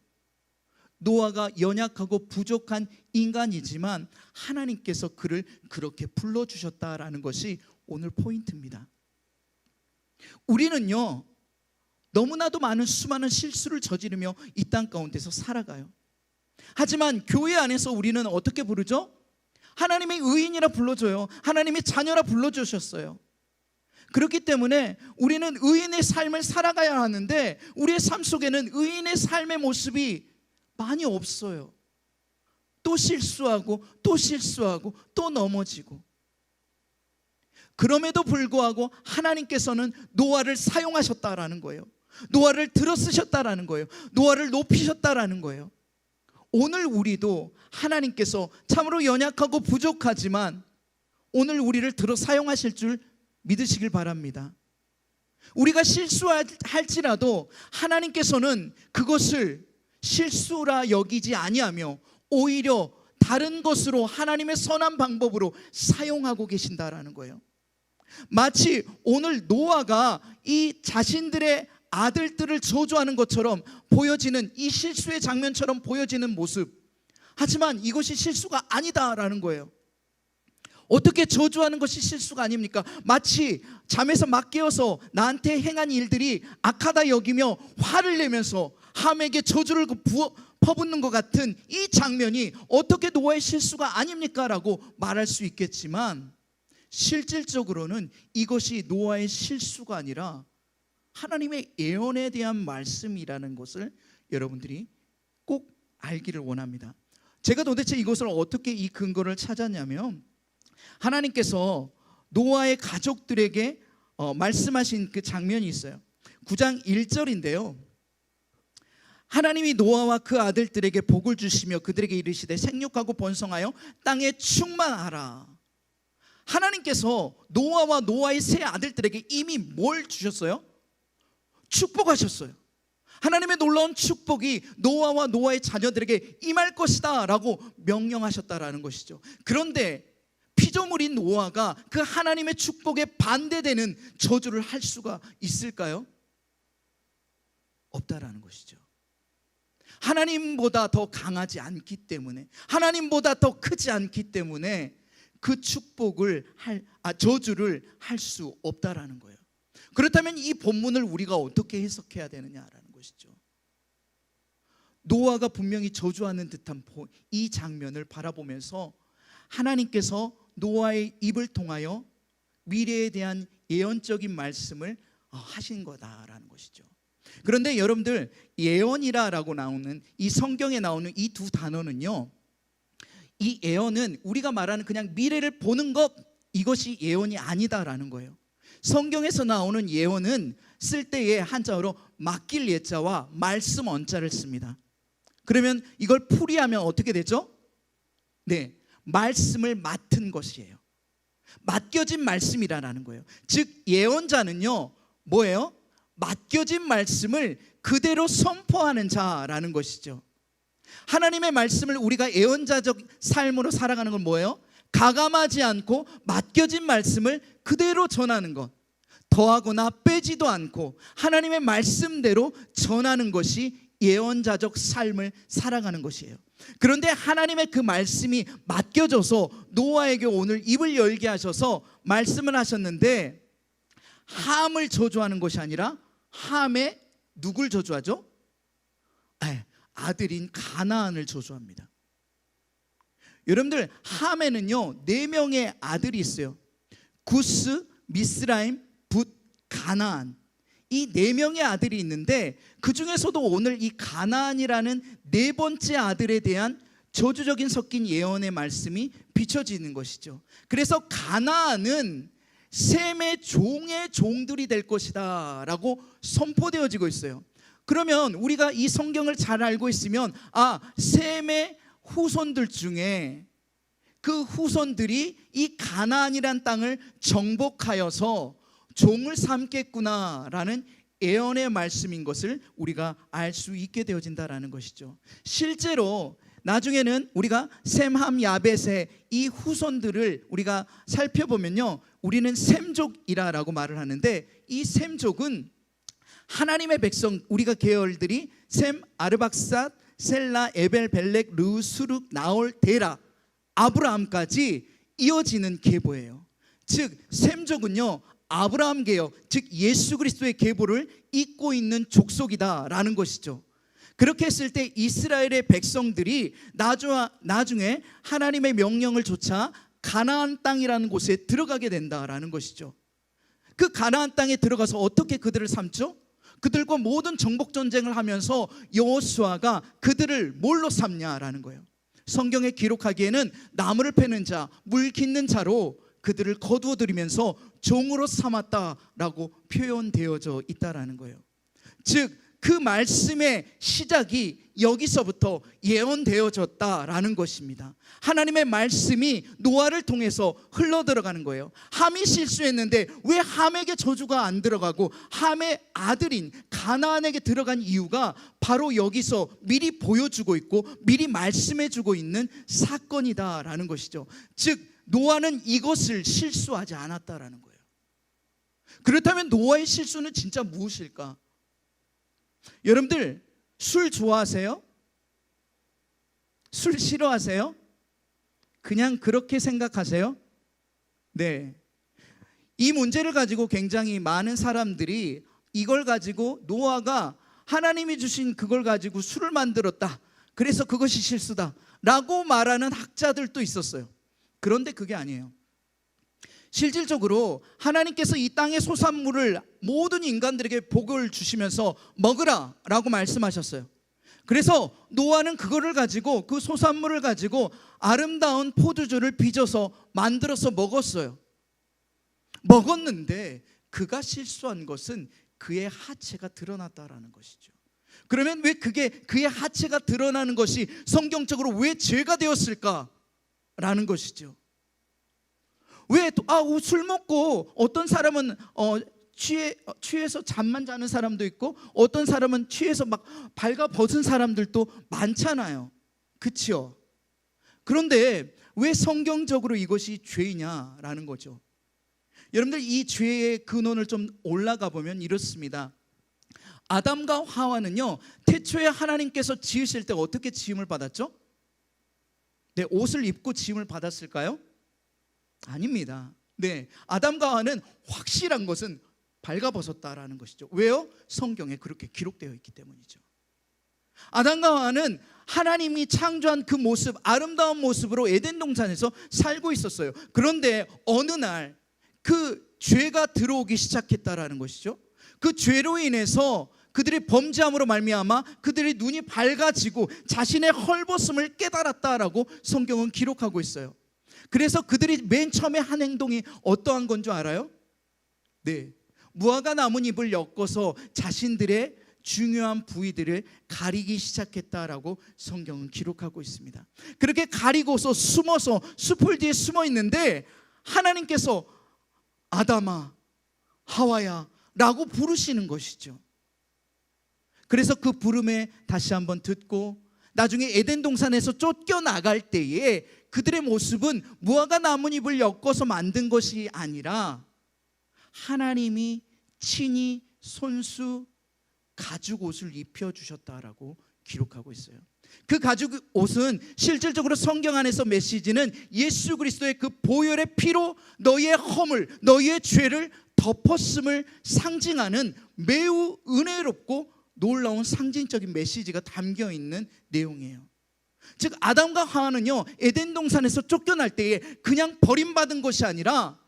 S8: 노아가 연약하고 부족한 인간이지만 하나님께서 그를 그렇게 불러주셨다라는 것이 오늘 포인트입니다. 우리는요, 너무나도 많은 수많은 실수를 저지르며 이 땅 가운데서 살아가요. 하지만 교회 안에서 우리는 어떻게 부르죠? 하나님의 의인이라 불러줘요. 하나님의 자녀라 불러주셨어요. 그렇기 때문에 우리는 의인의 삶을 살아가야 하는데 우리의 삶 속에는 의인의 삶의 모습이 많이 없어요. 또 실수하고 또 실수하고 또 넘어지고. 그럼에도 불구하고 하나님께서는 노아를 사용하셨다라는 거예요. 노아를 들어쓰셨다라는 거예요. 노아를 높이셨다라는 거예요. 오늘 우리도 하나님께서 참으로 연약하고 부족하지만 오늘 우리를 들어 사용하실 줄 믿으시길 바랍니다. 우리가 실수할지라도 하나님께서는 그것을 실수라 여기지 아니하며 오히려 다른 것으로 하나님의 선한 방법으로 사용하고 계신다라는 거예요. 마치 오늘 노아가 이 자신들의 아들들을 저주하는 것처럼 보여지는 이 실수의 장면처럼 보여지는 모습, 하지만 이것이 실수가 아니다라는 거예요. 어떻게 저주하는 것이 실수가 아닙니까? 마치 잠에서 막 깨어서 나한테 행한 일들이 악하다 여기며 화를 내면서 함에게 저주를 퍼붓는 것 같은 이 장면이 어떻게 노아의 실수가 아닙니까? 라고 말할 수 있겠지만 실질적으로는 이것이 노아의 실수가 아니라 하나님의 예언에 대한 말씀이라는 것을 여러분들이 꼭 알기를 원합니다. 제가 도대체 이것을 어떻게 이 근거를 찾았냐면 하나님께서 노아의 가족들에게 말씀하신 그 장면이 있어요. 9장 1절인데요. 하나님이 노아와 그 아들들에게 복을 주시며 그들에게 이르시되 생육하고 번성하여 땅에 충만하라. 하나님께서 노아와 노아의 세 아들들에게 이미 뭘 주셨어요? 축복하셨어요. 하나님의 놀라운 축복이 노아와 노아의 자녀들에게 임할 것이다 라고 명령하셨다라는 것이죠. 그런데 피조물인 노아가 그 하나님의 축복에 반대되는 저주를 할 수가 있을까요? 없다라는 것이죠. 하나님보다 더 강하지 않기 때문에, 하나님보다 더 크지 않기 때문에 그 저주를 할 수 없다라는 거예요. 그렇다면 이 본문을 우리가 어떻게 해석해야 되느냐라는 것이죠. 노아가 분명히 저주하는 듯한 이 장면을 바라보면서 하나님께서 노아의 입을 통하여 미래에 대한 예언적인 말씀을 하신 거다라는 것이죠. 그런데 여러분들, 예언이라고 나오는 이 성경에 나오는 이 두 단어는요, 이 예언은 우리가 말하는 그냥 미래를 보는 것, 이것이 예언이 아니다라는 거예요. 성경에서 나오는 예언은 쓸 때에 한자어로 맡길 예자와 말씀 언자를 씁니다. 그러면 이걸 풀이하면 어떻게 되죠? 네, 말씀을 맡은 것이에요. 맡겨진 말씀이라는 거예요. 즉 예언자는요, 뭐예요? 맡겨진 말씀을 그대로 선포하는 자라는 것이죠. 하나님의 말씀을 우리가 예언자적 삶으로 살아가는 건 뭐예요? 가감하지 않고 맡겨진 말씀을 그대로 전하는 것, 더하거나 빼지도 않고 하나님의 말씀대로 전하는 것이 예언자적 삶을 살아가는 것이에요. 그런데 하나님의 그 말씀이 맡겨져서 노아에게 오늘 입을 열게 하셔서 말씀을 하셨는데, 함을 저주하는 것이 아니라 함에 누굴 저주하죠? 아들인 가나안을 저주합니다. 여러분들, 함에는요 4명의 아들이 있어요. 구스, 미스라임, 붓, 가나안. 이 4명의 아들이 있는데 그 중에서도 오늘 이 가나안이라는 4번째 아들에 대한 저주적인 섞인 예언의 말씀이 비춰지는 것이죠. 그래서 가나안은 셈의 종의 종들이 될 것이다 라고 선포되어지고 있어요. 그러면 우리가 이 성경을 잘 알고 있으면 셈의 후손들 중에 그 후손들이 이 가나안이란 땅을 정복하여서 종을 삼겠구나라는 예언의 말씀인 것을 우리가 알 수 있게 되어진다라는 것이죠. 실제로 나중에는 우리가 셈, 함, 야벳의 이 후손들을 우리가 살펴보면요, 우리는 셈족이라고 말을 하는데, 이 셈족은 하나님의 백성, 우리가 계열들이 셈, 아르박삿, 셀라, 에벨, 벨렉, 르, 수룩, 나올, 데라, 아브라함까지 이어지는 계보예요. 즉 셈족은요, 아브라함 계열, 즉 예수 그리스도의 계보를 잇고 있는 족속이다라는 것이죠. 그렇게 했을 때 이스라엘의 백성들이 나중에 하나님의 명령을 좇아 가나안 땅이라는 곳에 들어가게 된다라는 것이죠. 그 가나안 땅에 들어가서 어떻게 그들을 삼죠? 그들과 모든 정복 전쟁을 하면서 여호수아가 그들을 뭘로 삼냐라는 거예요. 성경에 기록하기에는 나무를 패는 자, 물 깃는 자로 그들을 거두어들이면서 종으로 삼았다라고 표현되어져 있다라는 거예요. 즉 그 말씀의 시작이 여기서부터 예언되어졌다라는 것입니다. 하나님의 말씀이 노아를 통해서 흘러들어가는 거예요. 함이 실수했는데 왜 함에게 저주가 안 들어가고 함의 아들인 가나안에게 들어간 이유가 바로 여기서 미리 보여주고 있고 미리 말씀해주고 있는 사건이다라는 것이죠. 즉 노아는 이것을 실수하지 않았다라는 거예요. 그렇다면 노아의 실수는 진짜 무엇일까? 여러분들 술 좋아하세요? 술 싫어하세요? 그냥 그렇게 생각하세요? 네. 이 문제를 가지고 굉장히 많은 사람들이 이걸 가지고 노아가 하나님이 주신 그걸 가지고 술을 만들었다, 그래서 그것이 실수다 라고 말하는 학자들도 있었어요. 그런데 그게 아니에요. 실질적으로 하나님께서 이 땅의 소산물을 모든 인간들에게 복을 주시면서 먹으라 라고 말씀하셨어요. 그래서 노아는 그거를 가지고, 그 소산물을 가지고 아름다운 포도주를 빚어서 만들어서 먹었어요. 먹었는데 그가 실수한 것은 그의 하체가 드러났다라는 것이죠. 그러면 왜 그게 그의 하체가 드러나는 것이 성경적으로 왜 죄가 되었을까라는 것이죠. 왜 술 먹고 어떤 사람은 취해서 잠만 자는 사람도 있고 어떤 사람은 취해서 막 발가 벗은 사람들도 많잖아요. 그렇죠? 그런데 왜 성경적으로 이것이 죄이냐라는 거죠. 여러분들 이 죄의 근원을 좀 올라가 보면 이렇습니다. 아담과 하와는요, 태초에 하나님께서 지으실 때 어떻게 지음을 받았죠? 네, 옷을 입고 지음을 받았을까요? 아닙니다. 네, 아담과 하와는 확실한 것은 발가벗었다라는 것이죠. 왜요? 성경에 그렇게 기록되어 있기 때문이죠. 아담과 하와는 하나님이 창조한 그 모습, 아름다운 모습으로 에덴 동산에서 살고 있었어요. 그런데 어느 날 그 죄가 들어오기 시작했다라는 것이죠. 그 죄로 인해서 그들이 범죄함으로 말미암아 그들의 눈이 밝아지고 자신의 헐벗음을 깨달았다라고 성경은 기록하고 있어요. 그래서 그들이 맨 처음에 한 행동이 어떠한 건 줄 알아요? 네, 무화과 나뭇잎을 엮어서 자신들의 중요한 부위들을 가리기 시작했다라고 성경은 기록하고 있습니다. 그렇게 가리고서 숨어서 숲을 뒤에 숨어 있는데 하나님께서 아담아, 하와야 라고 부르시는 것이죠. 그래서 그 부름에 다시 한번 듣고 나중에 에덴 동산에서 쫓겨나갈 때에 그들의 모습은 무화과 나뭇잎을 엮어서 만든 것이 아니라 하나님이 친히 손수 가죽 옷을 입혀주셨다라고 기록하고 있어요. 그 가죽 옷은 실질적으로 성경 안에서 메시지는 예수 그리스도의 그 보혈의 피로 너희의 허물, 너희의 죄를 덮었음을 상징하는 매우 은혜롭고 놀라운 상징적인 메시지가 담겨 있는 내용이에요. 즉 아담과 하와는요, 에덴 동산에서 쫓겨날 때에 그냥 버림받은 것이 아니라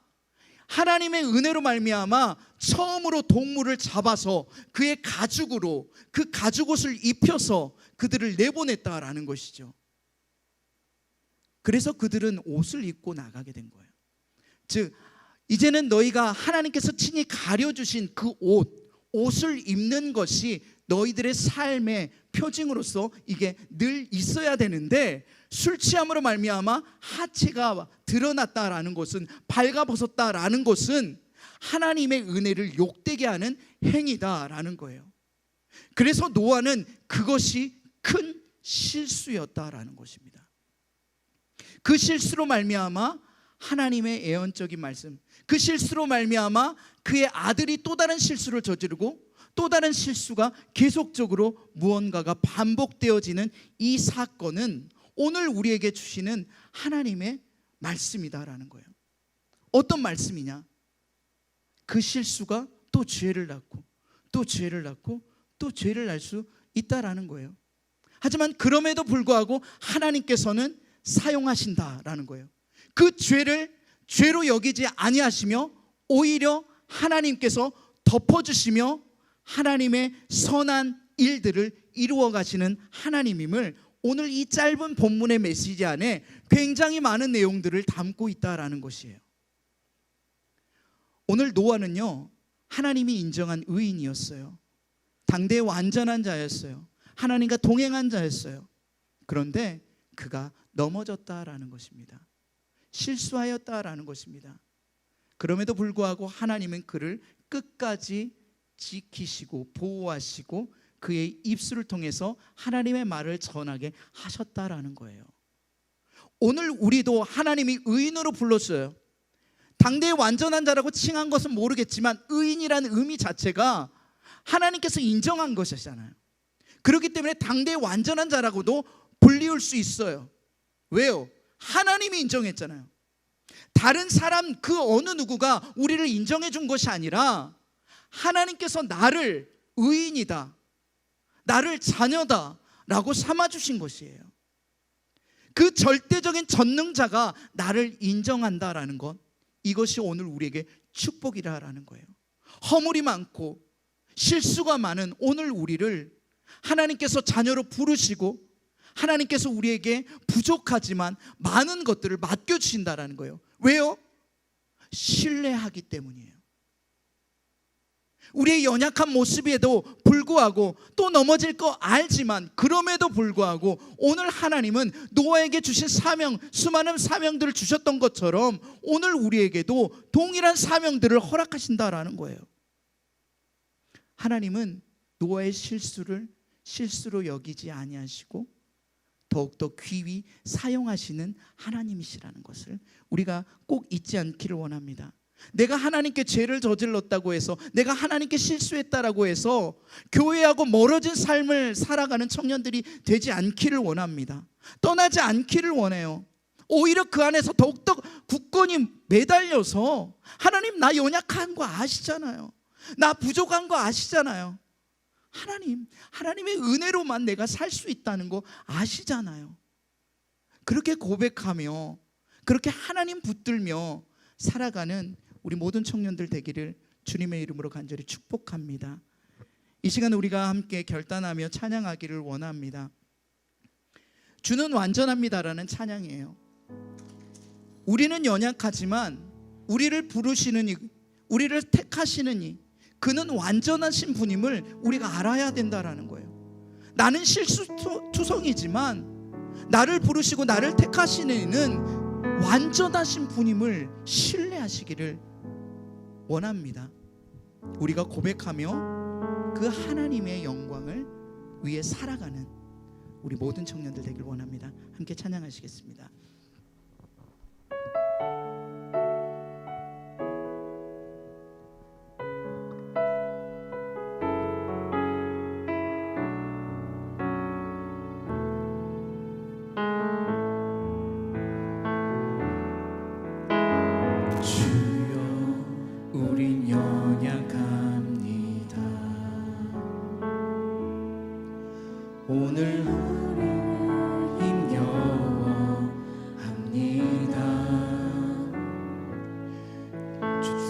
S8: 하나님의 은혜로 말미암아 처음으로 동물을 잡아서 그의 가죽으로 그 가죽옷을 입혀서 그들을 내보냈다라는 것이죠. 그래서 그들은 옷을 입고 나가게 된 거예요. 즉 이제는 너희가 하나님께서 친히 가려주신 그 옷을 입는 것이 너희들의 삶의 표징으로서 이게 늘 있어야 되는데, 술 취함으로 말미암아 하체가 드러났다라는 것은, 발가벗었다라는 것은 하나님의 은혜를 욕되게 하는 행위다라는 거예요. 그래서 노아는 그것이 큰 실수였다라는 것입니다. 그 실수로 말미암아 하나님의 예언적인 말씀, 그 실수로 말미암아 그의 아들이 또 다른 실수를 저지르고 또 다른 실수가 계속적으로 무언가가 반복되어지는 이 사건은 오늘 우리에게 주시는 하나님의 말씀이다라는 거예요. 어떤 말씀이냐? 그 실수가 또 죄를 낳고 또 죄를 낳고 또 죄를 낳을 수 있다라는 거예요. 하지만 그럼에도 불구하고 하나님께서는 사용하신다라는 거예요. 그 죄를 죄로 여기지 아니하시며 오히려 하나님께서 덮어주시며 하나님의 선한 일들을 이루어 가시는 하나님임을 오늘 이 짧은 본문의 메시지 안에 굉장히 많은 내용들을 담고 있다라는 것이에요. 오늘 노아는요, 하나님이 인정한 의인이었어요. 당대의 완전한 자였어요. 하나님과 동행한 자였어요. 그런데 그가 넘어졌다라는 것입니다. 실수하였다라는 것입니다. 그럼에도 불구하고 하나님은 그를 끝까지 지키시고 보호하시고 그의 입술을 통해서 하나님의 말을 전하게 하셨다라는 거예요. 오늘 우리도 하나님이 의인으로 불렀어요. 당대의 완전한 자라고 칭한 것은 모르겠지만 의인이라는 의미 자체가 하나님께서 인정한 것이잖아요. 그렇기 때문에 당대의 완전한 자라고도 불리울 수 있어요. 왜요? 하나님이 인정했잖아요. 다른 사람 그 어느 누구가 우리를 인정해 준 것이 아니라 하나님께서 나를 의인이다, 나를 자녀다 라고 삼아주신 것이에요. 그 절대적인 전능자가 나를 인정한다라는 것, 이것이 오늘 우리에게 축복이라는 거예요. 허물이 많고 실수가 많은 오늘 우리를 하나님께서 자녀로 부르시고 하나님께서 우리에게 부족하지만 많은 것들을 맡겨주신다라는 거예요. 왜요? 신뢰하기 때문이에요. 우리의 연약한 모습에도 불구하고 또 넘어질 거 알지만 그럼에도 불구하고 오늘 하나님은 노아에게 주신 사명, 수많은 사명들을 주셨던 것처럼 오늘 우리에게도 동일한 사명들을 허락하신다라는 거예요. 하나님은 노아의 실수를 실수로 여기지 아니하시고 더욱더 귀히 사용하시는 하나님이시라는 것을 우리가 꼭 잊지 않기를 원합니다. 내가 하나님께 죄를 저질렀다고 해서, 내가 하나님께 실수했다라고 해서 교회하고 멀어진 삶을 살아가는 청년들이 되지 않기를 원합니다. 떠나지 않기를 원해요. 오히려 그 안에서 더욱더 굳건히 매달려서 하나님, 나 연약한 거 아시잖아요. 나 부족한 거 아시잖아요. 하나님의 은혜로만 내가 살 수 있다는 거 아시잖아요. 그렇게 고백하며 그렇게 하나님 붙들며 살아가는 우리 모든 청년들 되기를 주님의 이름으로 간절히 축복합니다. 이 시간 우리가 함께 결단하며 찬양하기를 원합니다. 주는 완전합니다라는 찬양이에요. 우리는 연약하지만 우리를 부르시는 이, 우리를 택하시는 이, 그는 완전하신 분임을 우리가 알아야 된다라는 거예요. 나는 실수투성이지만 나를 부르시고 나를 택하시는 이는 완전하신 분임을 신뢰하시기를 원합니다. 우리가 고백하며 그 하나님의 영광을 위해 살아가는 우리 모든 청년들 되길 원합니다. 함께 찬양하시겠습니다.
S4: 우린 연약합니다. 오늘 힘겨워합니다. 주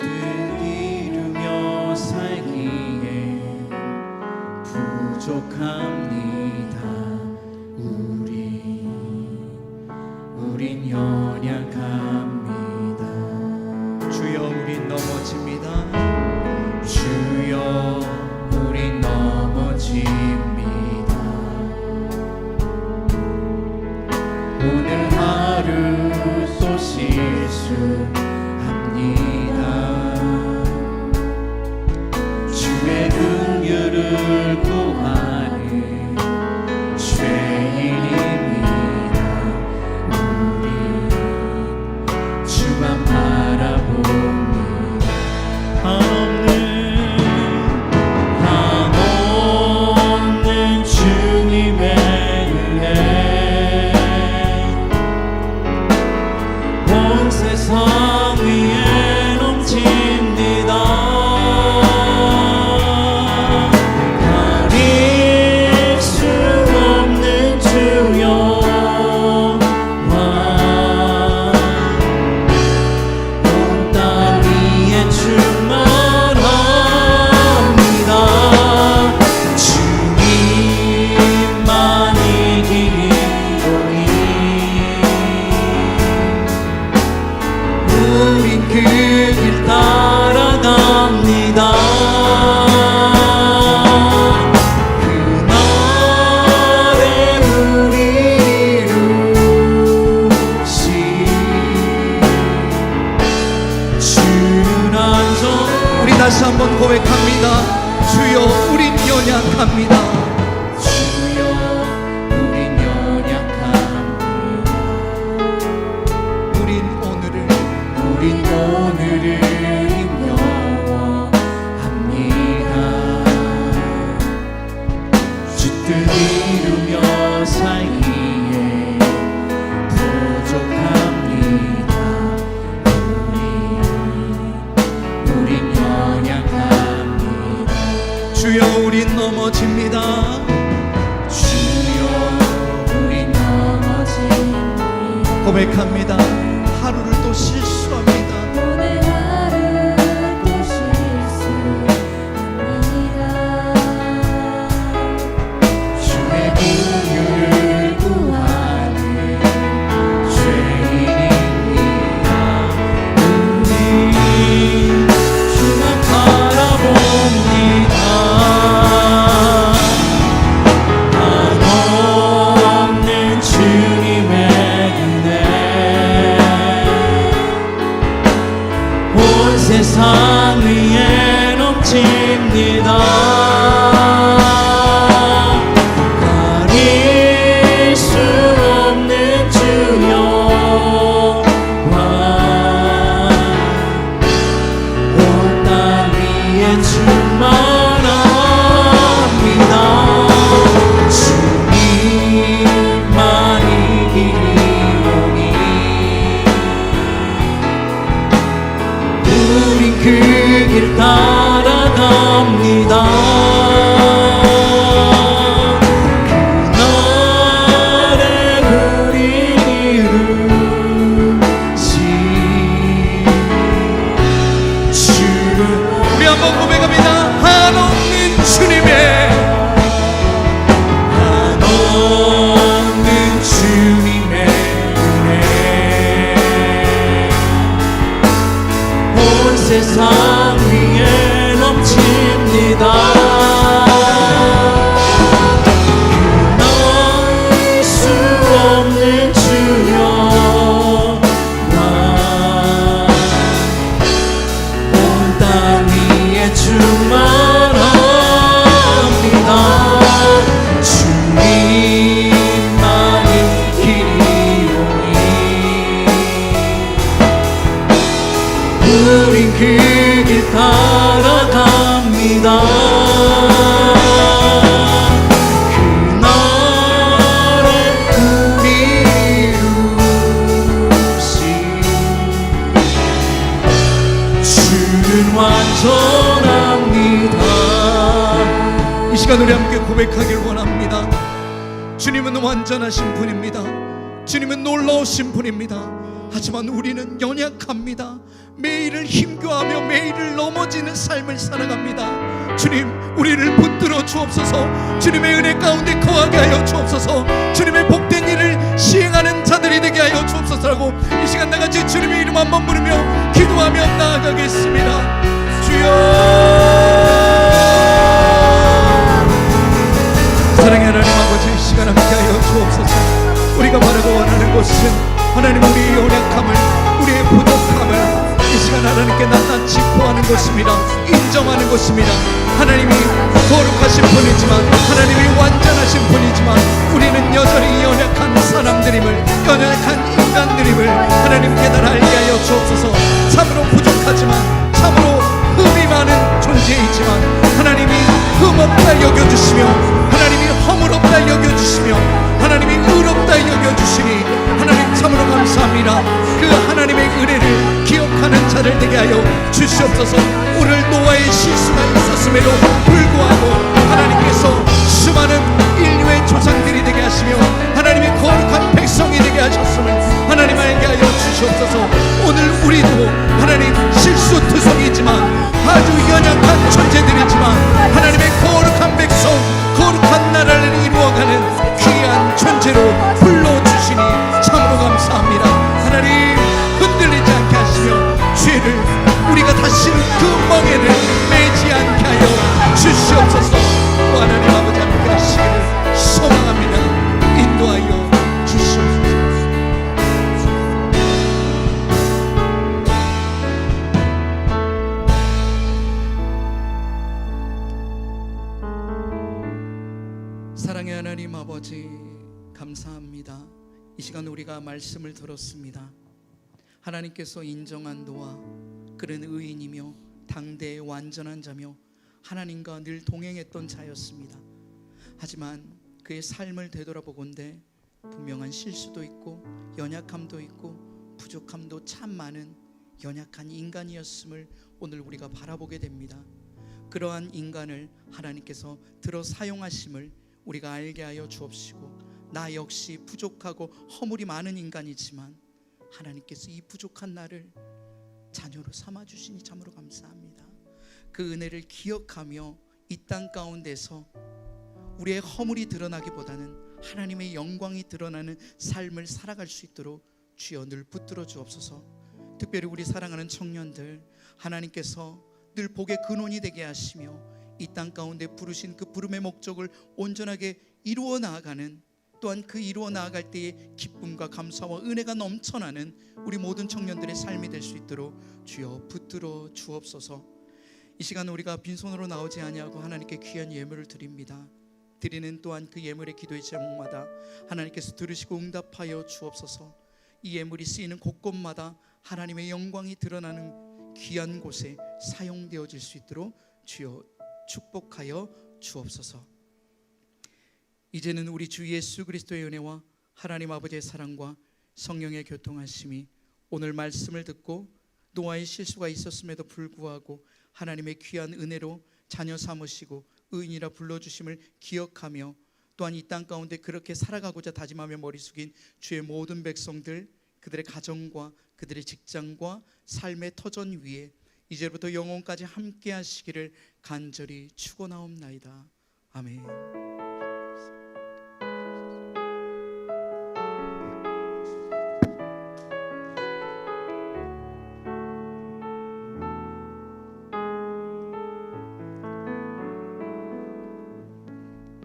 S4: 부족합니다. 우린 연약합니다.
S8: 주여 우린 넘어집니다.
S4: 주여 우린 넘어집니다. 오늘 하루 또 실수합니다. 주의 긍휼을 구하는 죄인입니다. 우리 주만 바라봅니다. 한없는 주님의 은혜 온 세상 위에 넘칩니다. 가릴 수 없는 주여 온 땅 위에 충만합니다. 주님만이 길이오니 우린 그 길 따라갑니다. 그날에 우리 이루신 주는 안전.
S8: 우리 다시 한번 고백합니다. 주여 우린 연약합니다.
S4: 주여 우린 연약합니다.
S8: 우린 오늘을
S4: 힘겨워합니다. 주 뜻 이루며 살기에 부족합니다. 우린 연약합니다.
S8: 주여 우린 넘어집니다.
S4: 주여 우린 넘어집니다.
S8: 고백합니다. 하루를 또 실수합니다.
S6: 오늘 하루 또 실수합니다.
S4: 주의 긍휼을 구하는 죄인입니다. 우리 주만 바라봅니다. 한없는 주님의 은혜 온 세상 위에 넘칩니다. 가릴 수 없는 주여 온 땅 위에 충만합니다. 주님만이 길이오니 우린 그 길 따라갑니다. 그날에 우리 이루신 주는
S8: 우리 한번 고백합니다. 한없는 주님의
S4: 한없는 주님의 은혜 온 세상 위에 넘칩니다. 그날 수 없는 주여 온 땅 위에 충만합니다. 주님만이 길이오니 우린 그 길 따라갑니다. 그날에 우리 이루신 주는 완전합니다.
S8: 이 시간 우리 함께 고백하길 원합니다. 주님은 완전하신 분입니다. 주님은 놀라우신 분입니다. 하지만 우리는 연약합니다. 매일을 힘겨워하며 매일을 넘어지는 삶을 살아갑니다. 주님, 우리를 붙들어 주옵소서. 주님의 은혜 가운데 거하게 하여 주옵소서. 주님의 복된 일을 시행하는 자들이 되게 하여 주옵소서라고 이 시간 나같이 주님의 이름 한번 부르며 기도하며 나아가겠습니다. 주여, 사랑의 하나님 아버지, 이 시간 함께하여 주옵소서. 우리가 바라고 원하는 것은 하나님 우리의 연약함을, 우리의 부족함을 이 시간 하나님께 낱낱이 구하는 것입니다. 인정하는 것입니다. 하나님이 거룩하신 분이지만, 하나님이 완전하신 분이지만 우리는 여전히 연약한 사람들임을, 연약한 인간들임을 하나님 깨달아 알게 하여 주옵소서. 참으로 부족하지만, 참으로 흠이 많은 존재이지만 하나님이 흠없다 여겨주시며, 하나님이 허물없다 여겨주시며, 하나님이 의롭다 여겨주시니 하나님 참으로 감사합니다. 그 하나님의 은혜를 기억하는 자를 되게 하여 주시옵소서. 오늘 노아의 실수가 있었음에도 불구하고 하나님께서 수많은 인류의 조상들이 되게 하시며 하나님의 거룩한 백성이 되게 하셨음을 하나님 알게 하여 주시옵소서. 오늘 우리도 하나님 실수투성이지만, 아주 연약한 존재들이지만 하나님의 거룩한 백성, 거룩한 나라를 이루어가는 귀한 존재로 불러주시니 참으로 감사합니다. 하나님, 흔들리지 않게 하시며 죄를, 우리가 다시는 그 멍에를 매지 않게 하여 주시옵소서. 또 하나님 아버지 함께 하시기를 소망합니다. 인도하여 주시옵소서. 사랑의 하나님 아버지, 감사합니다. 이 시간 우리가 말씀을 들었습니다. 하나님께서 인정한 노아, 그는 의인이며 당대의 완전한 자며 하나님과 늘 동행했던 자였습니다. 하지만 그의 삶을 되돌아보건대 분명한 실수도 있고 연약함도 있고 부족함도 참 많은 연약한 인간이었음을 오늘 우리가 바라보게 됩니다. 그러한 인간을 하나님께서 들어 사용하심을 우리가 알게 하여 주옵시고, 나 역시 부족하고 허물이 많은 인간이지만 하나님께서 이 부족한 나를 자녀로 삼아주시니 참으로 감사합니다. 그 은혜를 기억하며 이 땅 가운데서 우리의 허물이 드러나기보다는 하나님의 영광이 드러나는 삶을 살아갈 수 있도록 주여 늘 붙들어 주옵소서. 특별히 우리 사랑하는 청년들, 하나님께서 늘 복의 근원이 되게 하시며 이 땅 가운데 부르신 그 부름의 목적을 온전하게 이루어 나아가는, 또한 그 이루어 나아갈 때에 기쁨과 감사와 은혜가 넘쳐나는 우리 모든 청년들의 삶이 될 수 있도록 주여 붙들어 주옵소서. 이 시간 우리가 빈손으로 나오지 아니하고 하나님께 귀한 예물을 드립니다. 드리는 또한 그 예물의 기도의 제목마다 하나님께서 들으시고 응답하여 주옵소서. 이 예물이 쓰이는 곳곳마다 하나님의 영광이 드러나는 귀한 곳에 사용되어질 수 있도록 주여 축복하여 주옵소서. 이제는 우리 주 예수 그리스도의 은혜와 하나님 아버지의 사랑과 성령의 교통하심이 오늘 말씀을 듣고 노아의 실수가 있었음에도 불구하고 하나님의 귀한 은혜로 자녀 삼으시고 의인이라 불러주심을 기억하며, 또한 이 땅 가운데 그렇게 살아가고자 다짐하며 머리 숙인 주의 모든 백성들, 그들의 가정과 그들의 직장과 삶의 터전 위에 이제부터 영원까지 함께 하시기를 간절히 축원하옵나이다. 아멘.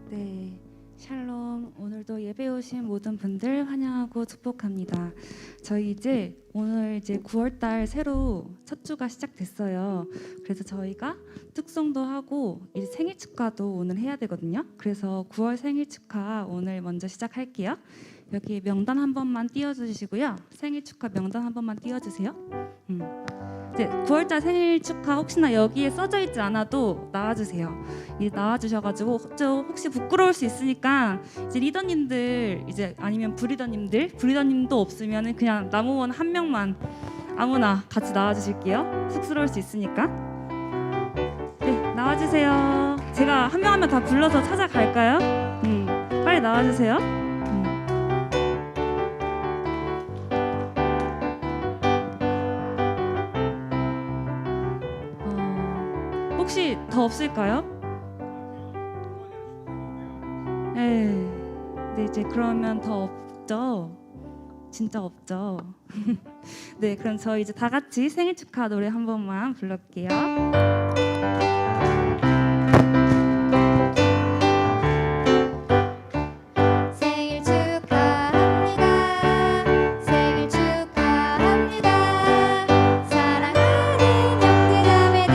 S6: 네, 샬롬. 오늘도 예배 오신 모든 분들 환영하고 축복합니다. 저희 오늘 9월달 새로 첫 주가 시작됐어요. 그래서 저희가 특송도 하고 이제 생일 축하도 오늘 해야 되거든요. 그래서 9월 생일 축하 오늘 먼저 시작할게요. 여기 명단 한 번만 띄워주시고요. 생일 축하 명단 한 번만 띄워주세요. 이제 9월달 생일 축하 혹시나 여기에 써져 있지 않아도 나와주세요. 나와주셔가지고 혹시 부끄러울 수 있으니까 이제 리더님들 아니면 브리더님도 없으면 그냥 남우원 한 명만 아무나 같이 나와주실게요. 쑥스러울 수 있으니까. 네, 나와주세요. 제가 한 명 한 명 다 불러서 찾아갈까요? 빨리 나와주세요. 혹시 더 없을까요? 네. 네, 이제 그러면 더 없죠. 진짜 없죠. 네, 그럼 저희 이제 다 같이 생일 축하 노래 한 번만 불러볼게요.
S1: 생일 축하합니다. 생일 축하합니다. 사랑하는 형제자매들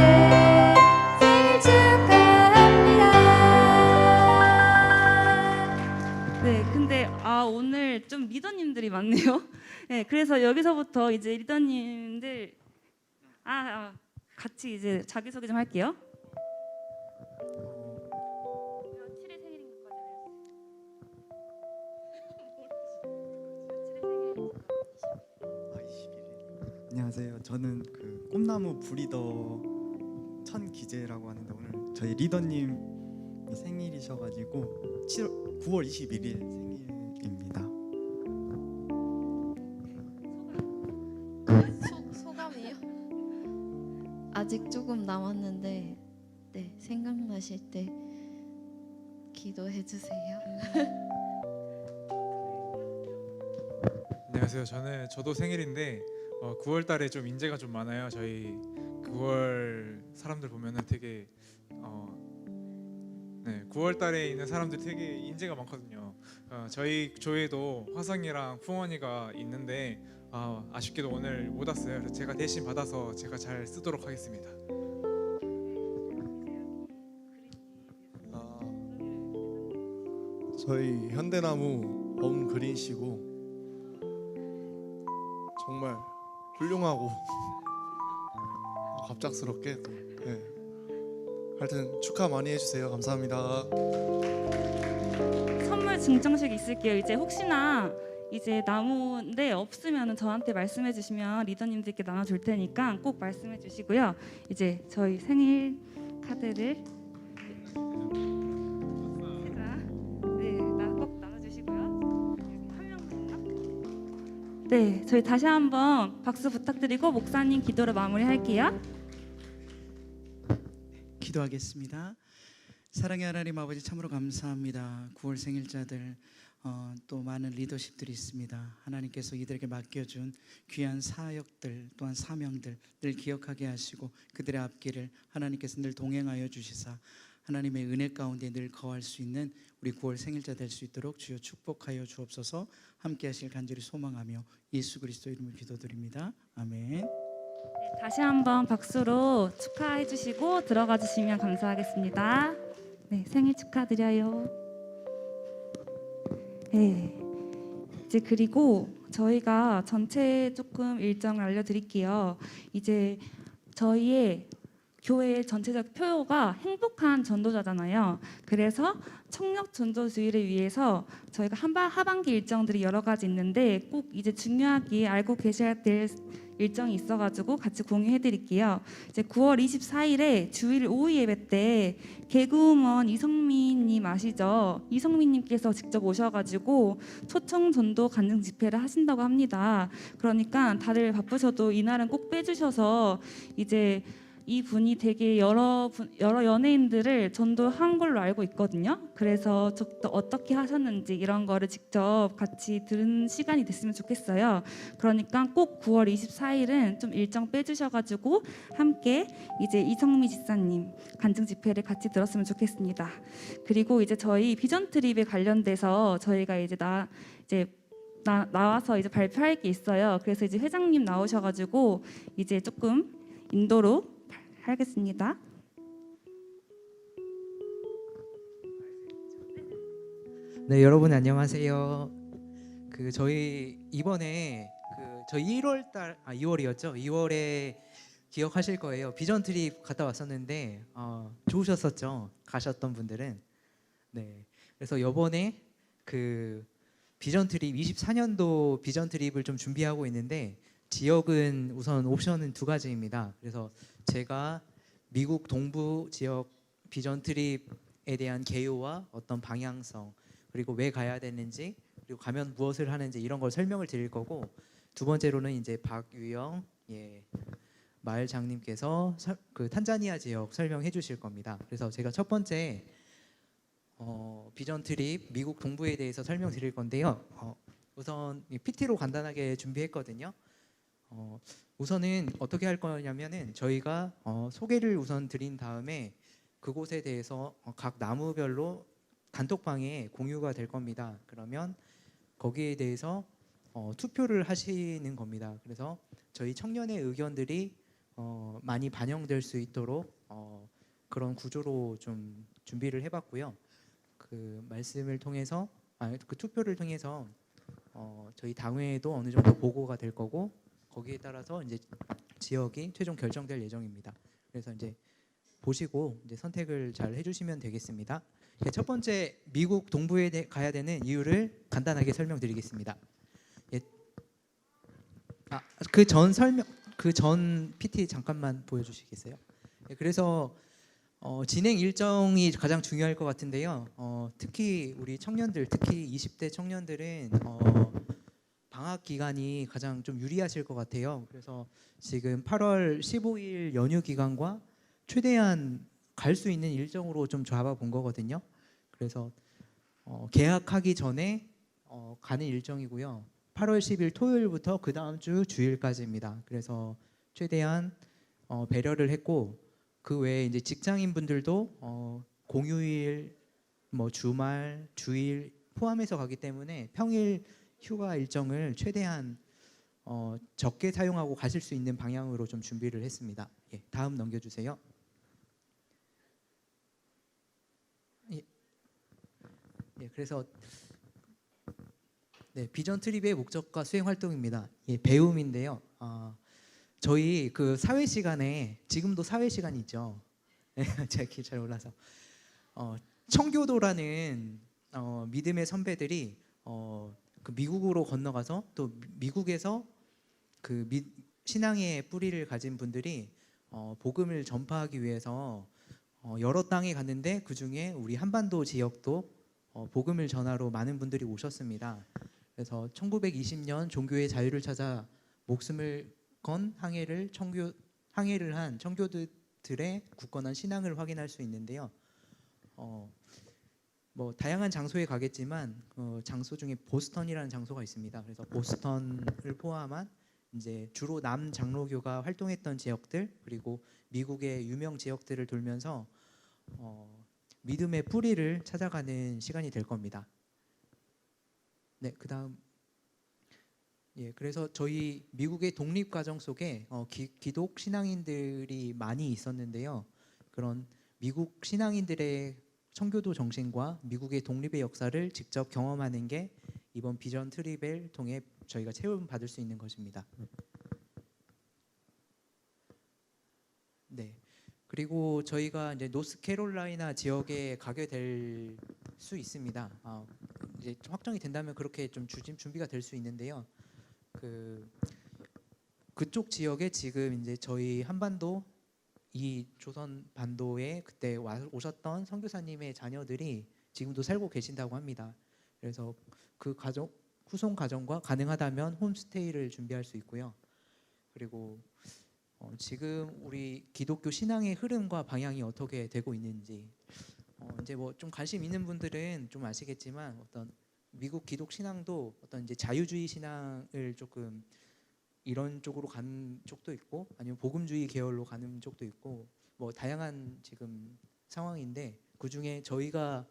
S1: 생일 축하합니다.
S6: 네, 근데 오늘 좀 리더님들이 많네요. 네, 그래서 여기서부터 이제 리더님들 같이 이제 자기 소개 좀 할게요. 며칠의 생일인가까지 알려주세요.
S9: 안녕하세요. 저는 그 꿈나무 브리더 천기재라고 하는데 오늘 저희 리더님이 생일이셔가지고 9월 21일 생일입니다.
S10: 소감이요? 아직 조금 남았는데 네, 생각나실 때 기도해 주세요.
S11: 안녕하세요. 저도 생일인데 9월 달에 좀 인재가 좀 많아요. 저희 9월 사람들 보면은 되게 9월 달에 있는 사람들 되게 인재가 많거든요. 저희 조에도 화성이랑 풍원이가 있는데 아쉽게도 오늘 못 왔어요. 그래서 제가 대신 받아서 제가 잘 쓰도록 하겠습니다.
S12: 저희 현대나무 엄그린 씨고 정말 훌륭하고 갑작스럽게 또, 네. 하여튼 축하 많이 해주세요. 감사합니다.
S6: 선물 증정식 있을게요. 이제 혹시나 이제 나무인데 없으면 저한테 말씀해 주시면 리더님들께 나눠줄 테니까 꼭 말씀해 주시고요. 이제 저희 생일 카드를 꼭 나눠주시고요. 한 명. 네, 저희 다시 한번 박수 부탁드리고 목사님 기도로 마무리할게요.
S8: 기도하겠습니다. 사랑의 하나님 아버지 참으로 감사합니다. 9월 생일자들 또 많은 리더십들이 있습니다. 하나님께서 이들에게 맡겨준 귀한 사역들 또한 사명들 늘 기억하게 하시고 그들의 앞길을 하나님께서 늘 동행하여 주시사 하나님의 은혜 가운데 늘 거할 수 있는 우리 9월 생일자 될 수 있도록 주여 축복하여 주옵소서. 함께 하실 간절히 소망하며 예수 그리스도 이름으로 기도드립니다. 아멘.
S6: 네, 다시 한번 박수로 축하해 주시고 들어가 주시면 감사하겠습니다. 네, 생일 축하드려요. 네, 이제 그리고 저희가 전체 조금 일정을 알려드릴게요. 이제 저희의 교회의 전체적 표어가 행복한 전도자잖아요. 그래서 청력 전도주의를 위해서 저희가 하반기 일정들이 여러 가지 있는데 꼭 이제 중요하게 알고 계셔야 될 일정이 있어가지고 같이 공유해드릴게요. 이제 9월 24일에 주일 오후 예배 때 개그우먼 이성민님 아시죠? 이성민님께서 직접 오셔가지고 초청 전도 간증 집회를 하신다고 합니다. 그러니까 다들 바쁘셔도 이날은 꼭 빼주셔서 이제 이 분이 되게 여러 연예인들을 전도한 걸로 알고 있거든요. 그래서 또 어떻게 하셨는지 이런 거를 직접 같이 들은 시간이 됐으면 좋겠어요. 그러니까 꼭 9월 24일은 좀 일정 빼주셔가지고 함께 이제 이성미 집사님 간증 집회를 같이 들었으면 좋겠습니다. 그리고 이제 저희 비전 트립에 관련돼서 저희가 이제 나와서 이제 발표할 게 있어요. 그래서 이제 회장님 나오셔가지고 이제 조금 인도로 하겠습니다.
S3: 네, 여러분 안녕하세요. 저희 이번에 저희 2월이었죠. 2월에 기억하실 거예요. 비전 트립 갔다 왔었는데 좋으셨었죠. 가셨던 분들은. 네. 그래서 이번에 비전 트립 24년도 비전 트립을 좀 준비하고 있는데 지역은 우선 옵션은 2가지입니다. 그래서 제가 미국 동부 지역 비전 트립에 대한 개요와 어떤 방향성 그리고 왜 가야 되는지 그리고 가면 무엇을 하는지 이런 걸 설명을 드릴 거고 두 번째로는 이제 박유영 마을장님께서 그 탄자니아 지역 설명해 주실 겁니다. 그래서 제가 첫 번째 비전 트립 미국 동부에 대해서 설명드릴 건데요. 우선 PT로 간단하게 준비했거든요. 우선은 어떻게 할 거냐면은 저희가 소개를 우선 드린 다음에 그곳에 대해서 각 나무별로 단톡방에 공유가 될 겁니다. 그러면 거기에 대해서 투표를 하시는 겁니다. 그래서 저희 청년의 의견들이 많이 반영될 수 있도록 그런 구조로 좀 준비를 해봤고요. 그 말씀을 통해서 그 투표를 통해서 저희 당회에도 어느 정도 보고가 될 거고 거기에 따라서 이제 지역이 최종 결정될 예정입니다. 그래서 이제 보시고 이제 선택을 잘 해주시면 되겠습니다. 첫 번째 미국 동부에 가야 되는 이유를 간단하게 설명드리겠습니다. 그 전 PT 잠깐만 보여주시겠어요? 그래서 진행 일정이 가장 중요할 것 같은데요. 특히 우리 청년들, 특히 20대 청년들은 방학 기간이 가장 좀 유리하실 것 같아요. 그래서 지금 8월 15일 연휴 기간과 최대한 갈 수 있는 일정으로 좀 잡아본 거거든요. 그래서 개학하기 전에 가는 일정이고요. 8월 10일 토요일부터 그 다음 주 주일까지입니다. 그래서 최대한 배려를 했고 그 외에 이제 직장인 분들도 공휴일, 뭐 주말, 주일 포함해서 가기 때문에 평일 휴가 일정을 최대한 적게 사용하고 가실 수 있는 방향으로 좀 준비를 했습니다. 예, 다음 넘겨주세요. 예, 그래서 비전 트립의 목적과 수행 활동입니다. 예, 배움인데요. 저희 그 사회 시간에 지금도 사회 시간이 있죠. 제가 길 잘 몰라서 청교도라는 믿음의 선배들이 그 미국으로 건너가서 또 미국에서 그 신앙의 뿌리를 가진 분들이 복음을 전파하기 위해서 여러 땅에 갔는데 그 중에 우리 한반도 지역도 복음을 전하러 많은 분들이 오셨습니다. 그래서 1920년 종교의 자유를 찾아 목숨을 건 항해를 한 청교도들의 굳건한 신앙을 확인할 수 있는데요. 뭐 다양한 장소에 가겠지만 장소 중에 보스턴이라는 장소가 있습니다. 그래서 보스턴을 포함한 이제 주로 남 장로교가 활동했던 지역들 그리고 미국의 유명 지역들을 돌면서 믿음의 뿌리를 찾아가는 시간이 될 겁니다. 네, 그다음 그래서 저희 미국의 독립 과정 속에 기독 신앙인들이 많이 있었는데요. 그런 미국 신앙인들의 청교도 정신과 미국의 독립의 역사를 직접 경험하는 게 이번 비전 트립을 통해 저희가 체험 받을 수 있는 것입니다. 네. 그리고 저희가 이제 노스캐롤라이나 지역에 가게 될 수 있습니다. 이제 확정이 된다면 그렇게 좀 준비가 될 수 있는데요. 그쪽 지역에 지금 이제 저희 한반도 이 조선 반도에 그때 오셨던 선교사님의 자녀들이 지금도 살고 계신다고 합니다. 그래서 그 가정 후손 가정과 가능하다면 홈스테이를 준비할 수 있고요. 그리고 지금 우리 기독교 신앙의 흐름과 방향이 어떻게 되고 있는지 이제 뭐 좀 관심 있는 분들은 좀 아시겠지만 어떤 미국 기독 신앙도 어떤 이제 자유주의 신앙을 조금 이런 쪽으로 가는 쪽도 있고 아니면 복음주의 계열로 가는 쪽도 있고 뭐 다양한 지금 상황인데 그 중에 저희가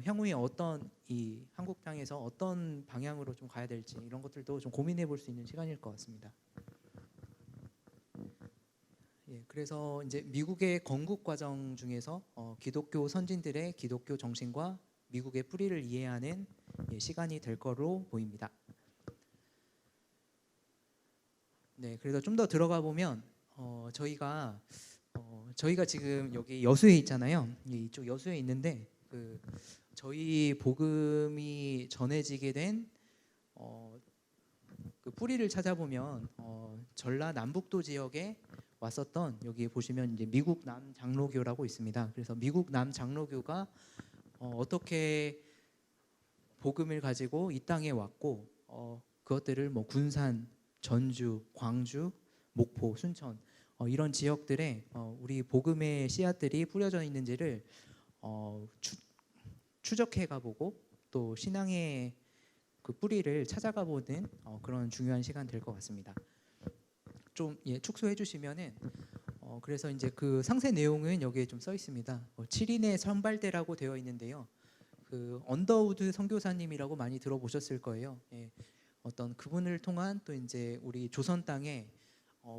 S3: 향후에 어떤 이 한국 땅에서 어떤 방향으로 좀 가야 될지 이런 것들도 좀 고민해 볼 수 있는 시간일 것 같습니다. 예, 그래서 이제 미국의 건국 과정 중에서 기독교 선진들의 기독교 정신과 미국의 뿌리를 이해하는 시간이 될 거로 보입니다. 네, 그래서 좀 더 들어가 보면 저희가 지금 여기 여수에 있잖아요. 이쪽 여수에 있는데 저희 복음이 전해지게 된 그 뿌리를 찾아보면 전라 남북도 지역에 왔었던 여기 보시면 이제 미국 남 장로교라고 있습니다. 그래서 미국 남 장로교가 어떻게 복음을 가지고 이 땅에 왔고 그것들을 뭐 군산, 전주, 광주, 목포, 순천 이런 지역들에 우리 복음의 씨앗들이 뿌려져 있는지를 추적해 가보고 또 신앙의 그 뿌리를 찾아가 보는 그런 중요한 시간 될 것 같습니다. 좀 축소해 주시면은 그래서 이제 그 상세 내용은 여기에 좀 써 있습니다. 7인의 선발대라고 되어 있는데요. 그 언더우드 선교사님이라고 많이 들어보셨을 거예요. 어떤 그분을 통한 또 이제 우리 조선 땅에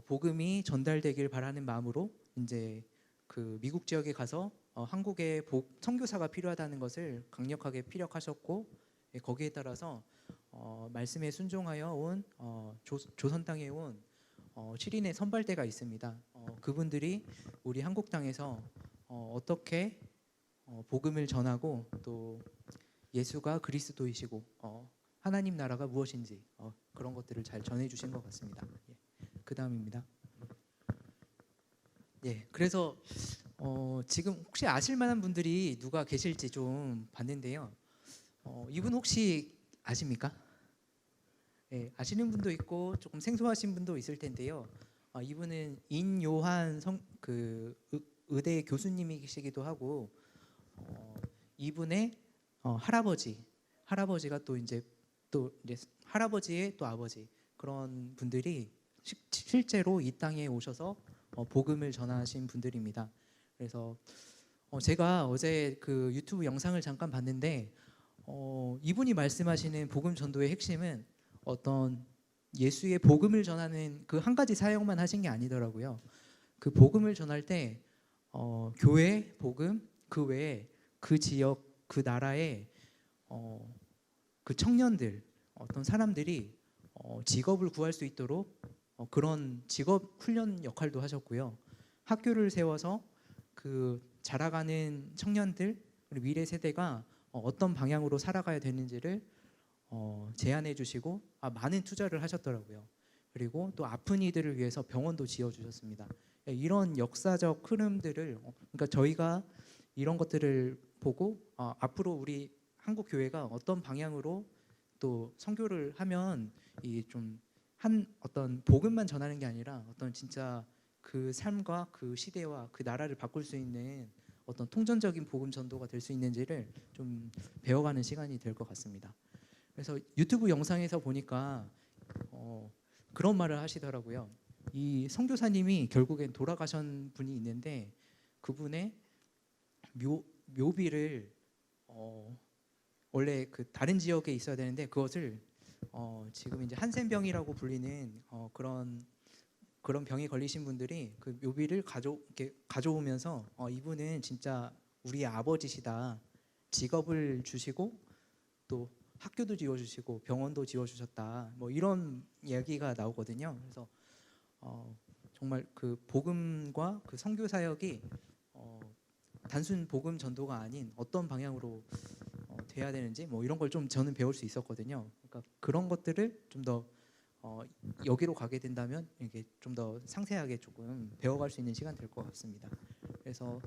S3: 복음이 전달되길 바라는 마음으로 이제 그 미국 지역에 가서 한국에 선교사가 필요하다는 것을 강력하게 피력하셨고, 거기에 따라서 말씀에 순종하여 온 조선 땅에 온 7인의 선발대가 있습니다. 그분들이 우리 한국 땅에서 어떻게 복음을 전하고 또 예수가 그리스도이시고 하나님 나라가 무엇인지 그런 것들을 잘 전해주신 것 같습니다. 그 다음입니다. 그래서 지금 혹시 아실 만한 분들이 누가 계실지 좀 봤는데요. 이분 혹시 아십니까? 아시는 분도 있고 조금 생소하신 분도 있을 텐데요. 이분은 인요한 의대 교수님이시기도 하고, 이분의 할아버지가 또 이제 할아버지의 또 아버지, 그런 분들이 실제로 이 땅에 오셔서 복음을 전하신 분들입니다. 그래서 제가 어제 그 유튜브 영상을 잠깐 봤는데 이분이 말씀하시는 복음 전도의 핵심은 어떤 예수의 복음을 전하는 그 한 가지 사역만 하신 게 아니더라고요. 그 복음을 전할 때 교회 복음, 그 외에 그 지역 그 나라의 그 청년들, 어떤 사람들이 직업을 구할 수 있도록 그런 직업 훈련 역할도 하셨고요. 학교를 세워서 그 자라가는 청년들, 미래 세대가 어떤 방향으로 살아가야 되는지를 제안해 주시고 많은 투자를 하셨더라고요. 그리고 또 아픈 이들을 위해서 병원도 지어 주셨습니다. 이런 역사적 흐름들을, 그러니까 저희가 이런 것들을 보고 앞으로 우리 한국 교회가 어떤 방향으로 또 선교를 하면 이 좀 한 어떤 복음만 전하는 게 아니라 어떤 진짜 그 삶과 그 시대와 그 나라를 바꿀 수 있는 어떤 통전적인 복음 전도가 될 수 있는지를 좀 배워가는 시간이 될 것 같습니다. 그래서 유튜브 영상에서 보니까 그런 말을 하시더라고요. 이 선교사님이 결국엔 돌아가신 분이 있는데 그분의 묘비를 원래 그 다른 지역에 있어야 되는데 그것을 지금 이제 한센병이라고 불리는 그런 병에 걸리신 분들이 그 묘비를 가져오면서 이분은 진짜 우리의 아버지시다. 직업을 주시고 또 학교도 지어주시고 병원도 지어주셨다. 뭐 이런 이야기가 나오거든요. 그래서 정말 그 복음과 그 선교 사역이 단순 복음 전도가 아닌 어떤 방향으로 돼야 되는지 뭐 이런 걸 좀 저는 배울 수 있었거든요. 그러니까 그런 것들을 좀 더 여기로 가게 된다면 이게 좀 더 상세하게 조금 배워갈 수 있는 시간 될 것 같습니다. 그래서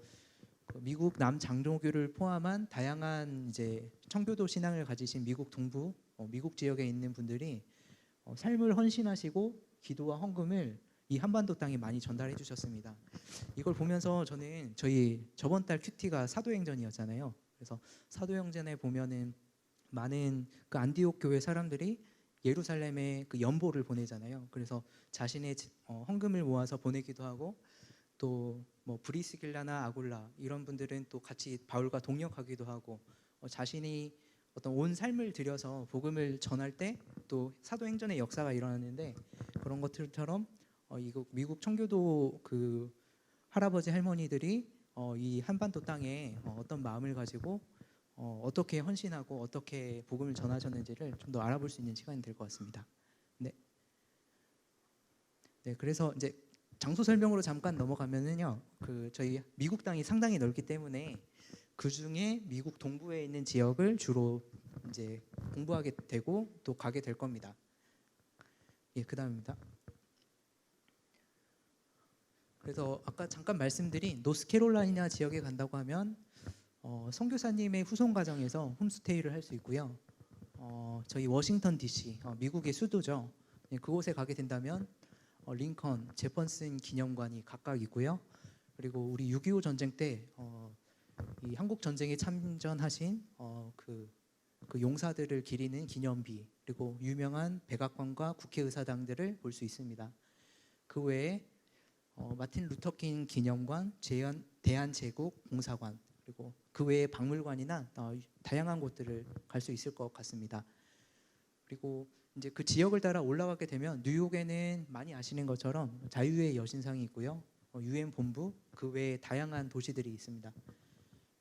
S3: 미국 남장로교를 포함한 다양한 이제 청교도 신앙을 가지신 미국 동부, 미국 지역에 있는 분들이 삶을 헌신하시고 기도와 헌금을 이 한반도 땅에 많이 전달해 주셨습니다. 이걸 보면서 저는 저희 저번 달 큐티가 사도행전이었잖아요. 그래서 사도행전에 보면은 많은 그 안디옥 교회 사람들이 예루살렘에 그 연보를 보내잖아요. 그래서 자신의 헌금을 모아서 보내기도 하고 또 뭐 브리스길라나 아굴라 이런 분들은 또 같이 바울과 동역하기도 하고 자신이 어떤 온 삶을 들여서 복음을 전할 때 또 사도행전의 역사가 일어나는데 그런 것들처럼 이거 미국 청교도 그 할아버지 할머니들이 이 한반도 땅에 어떤 마음을 가지고 어떻게 헌신하고 어떻게 복음을 전하셨는지를 좀 더 알아볼 수 있는 시간이 될 것 같습니다. 네, 그래서 이제 장소 설명으로 잠깐 넘어가면은요, 그 저희 미국 땅이 상당히 넓기 때문에 그 중에 미국 동부에 있는 지역을 주로 이제 공부하게 되고 또 가게 될 겁니다. 그 다음입니다. 그래서 아까 잠깐 말씀드린 노스캐롤라이나 지역에 간다고 하면 선교사님의 후손 가정에서 홈스테이를 할 수 있고요. 저희 워싱턴 DC, 미국의 수도죠. 그곳에 가게 된다면 링컨, 제퍼슨 기념관이 각각 있고요. 그리고 우리 6.25 전쟁 때 이 한국 전쟁에 참전하신 그 용사들을 기리는 기념비, 그리고 유명한 백악관과 국회의사당들을 볼 수 있습니다. 그 외에 마틴 루터킹 기념관, 대한제국 공사관, 그리고 그 외에 박물관이나 다양한 곳들을 갈 수 있을 것 같습니다. 그리고 이제 그 지역을 따라 올라가게 되면 뉴욕에는 많이 아시는 것처럼 자유의 여신상이 있고요. UN 본부, 그 외에 다양한 도시들이 있습니다.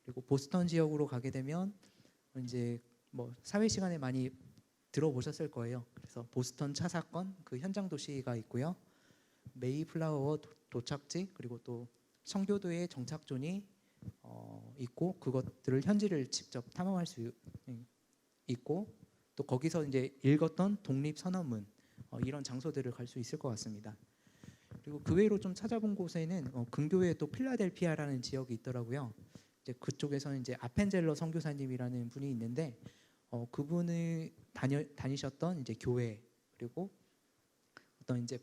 S3: 그리고 보스턴 지역으로 가게 되면 이제 뭐 사회 시간에 많이 들어보셨을 거예요. 그래서 보스턴 차 사건 그 현장 도시가 있고요. 메이플라워 도착지, 그리고 또 청교도의 정착존이 있고, 그것들을 현지를 직접 탐험할 수 있고, 또 거기서 이제 읽었던 독립선언문, 이런 장소들을 갈 수 있을 것 같습니다. 그리고 그 외로 좀 찾아본 곳에는 근교에 또 필라델피아라는 지역이 있더라고요. 이제 그쪽에서는 이제 아펜젤러 선교사님이라는 분이 있는데 그분이 다니셨던 이제 교회, 그리고 어떤 이제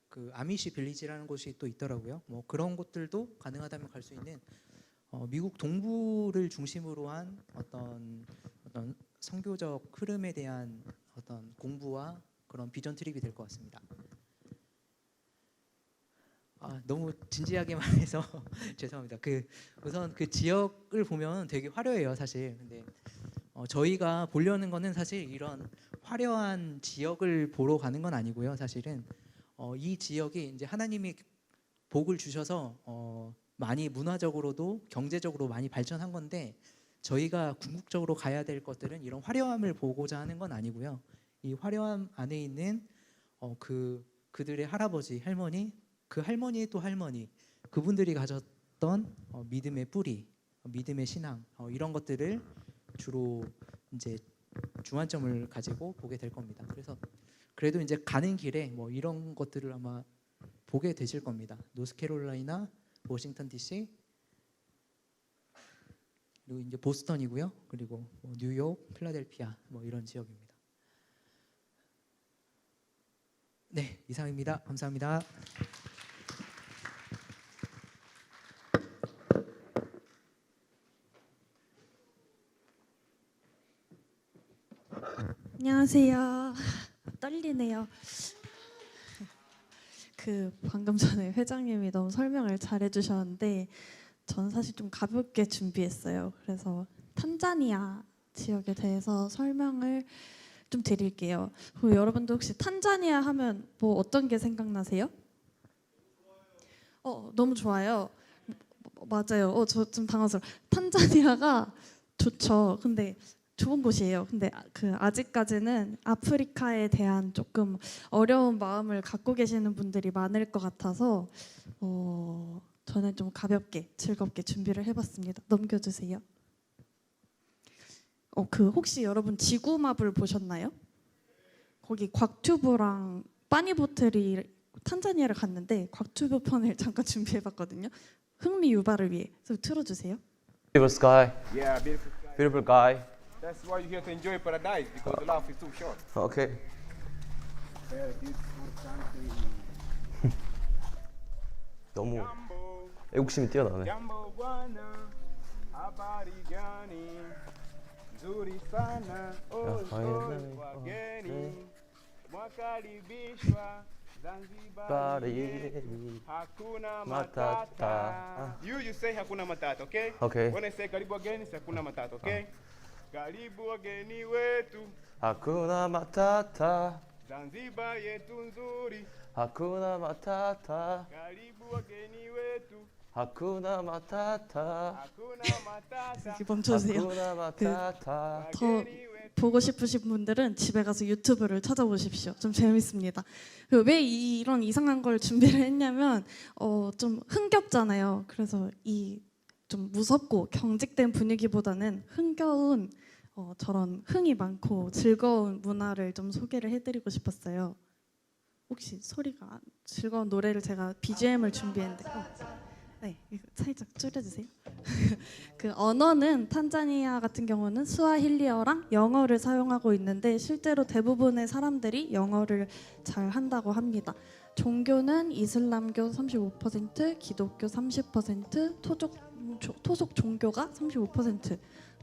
S3: 그 아미시 빌리지라는 곳이 또 있더라고요. 뭐 그런 곳들도 가능하다면 갈 수 있는 미국 동부를 중심으로 한 어떤 선교적 흐름에 대한 어떤 공부와 그런 비전 트립이 될 것 같습니다. 너무 진지하게 말해서 죄송합니다. 우선 그 지역을 보면 되게 화려해요, 사실. 근데 저희가 보려는 거는 사실 이런 화려한 지역을 보러 가는 건 아니고요. 사실은 이 지역이 이제 하나님이 복을 주셔서 많이 문화적으로도 경제적으로 많이 발전한 건데, 저희가 궁극적으로 가야 될 것들은 이런 화려함을 보고자 하는 건 아니고요. 이 화려함 안에 있는 그들의 할아버지, 할머니, 그 할머니의 또 할머니, 그분들이 가졌던 믿음의 뿌리, 믿음의 신앙, 이런 것들을 주로 이제 주안점을 가지고 보게 될 겁니다. 그래서 그래도 이제 가는 길에 뭐 이런 것들을 아마 보게 되실 겁니다. 노스캐롤라이나, 워싱턴 DC, 그리고 이제 보스턴이고요. 그리고 뭐 뉴욕, 필라델피아, 뭐 이런 지역입니다. 네, 이상입니다. 감사합니다.
S13: 안녕하세요. 떨리네요. 방금 전에 회장님이 너무 설명을 잘해 주셨는데 저는 사실 좀 가볍게 준비했어요. 그래서 탄자니아 지역에 대해서 설명을 좀 드릴게요. 여러분도 혹시 탄자니아 하면 뭐 어떤 게 생각나세요? 너무 좋아요. 맞아요. 저 좀 당황스러워. 탄자니아가 좋죠. 근데 좋은 곳이에요. 근데 아직까지는 아프리카에 대한 조금 어려운 마음을 갖고 계시는 분들이 많을 것 같아서 저는 좀 가볍게 즐겁게 준비를 해봤습니다. 넘겨주세요. 혹시 여러분 지구마블 보셨나요? 거기 곽튜브랑 빠니보틀이 탄자니아를 갔는데 곽튜브 편을 잠깐 준비해봤거든요. 흥미 유발을 위해. 그래서 틀어주세요.
S14: Beautiful sky.
S15: Yeah,
S14: Beautiful guy.
S15: That's why you're here to enjoy paradise because the life is too short.
S14: Okay.
S15: Yeah, beautiful country.
S14: 너무 애국심이 뛰어나네.
S15: Jambo bwana, habari gani? Nzuri sana. Wageni mwakaribishwa Zanzibar. Hakuna matata. You say hakuna matata, okay?
S14: Okay.
S15: When I say karibu wageni, say hakuna matata, okay? Karibu wageni wetu.
S14: Hakuna matata.
S15: Zanzibar yetu nzuri.
S14: Hakuna matata.
S15: Karibu wageni wetu.
S14: Hakuna matata.
S15: Hakuna matata.
S13: 멈춰주세요.
S14: Hakuna matata.
S13: 더 보고 싶으신 분들은 집에 가서 유튜브를 찾아보십시오. 좀 재밌습니다. 왜 이런 이상한 걸 준비를 했냐면 좀 흥겹잖아요. 그래서 이 좀 무섭고 경직된 분위기보다는 흥겨운 저런 흥이 많고 즐거운 문화를 좀 소개를 해드리고 싶었어요. 혹시 소리가 즐거운 노래를 제가 BGM을 준비했는데 네, 이거 살짝 줄여주세요. 언어는 탄자니아 같은 경우는 스와힐리어랑 영어를 사용하고 있는데 실제로 대부분의 사람들이 영어를 잘 한다고 합니다. 종교는 이슬람교 35%, 기독교 30%, 토속 종교가 35%.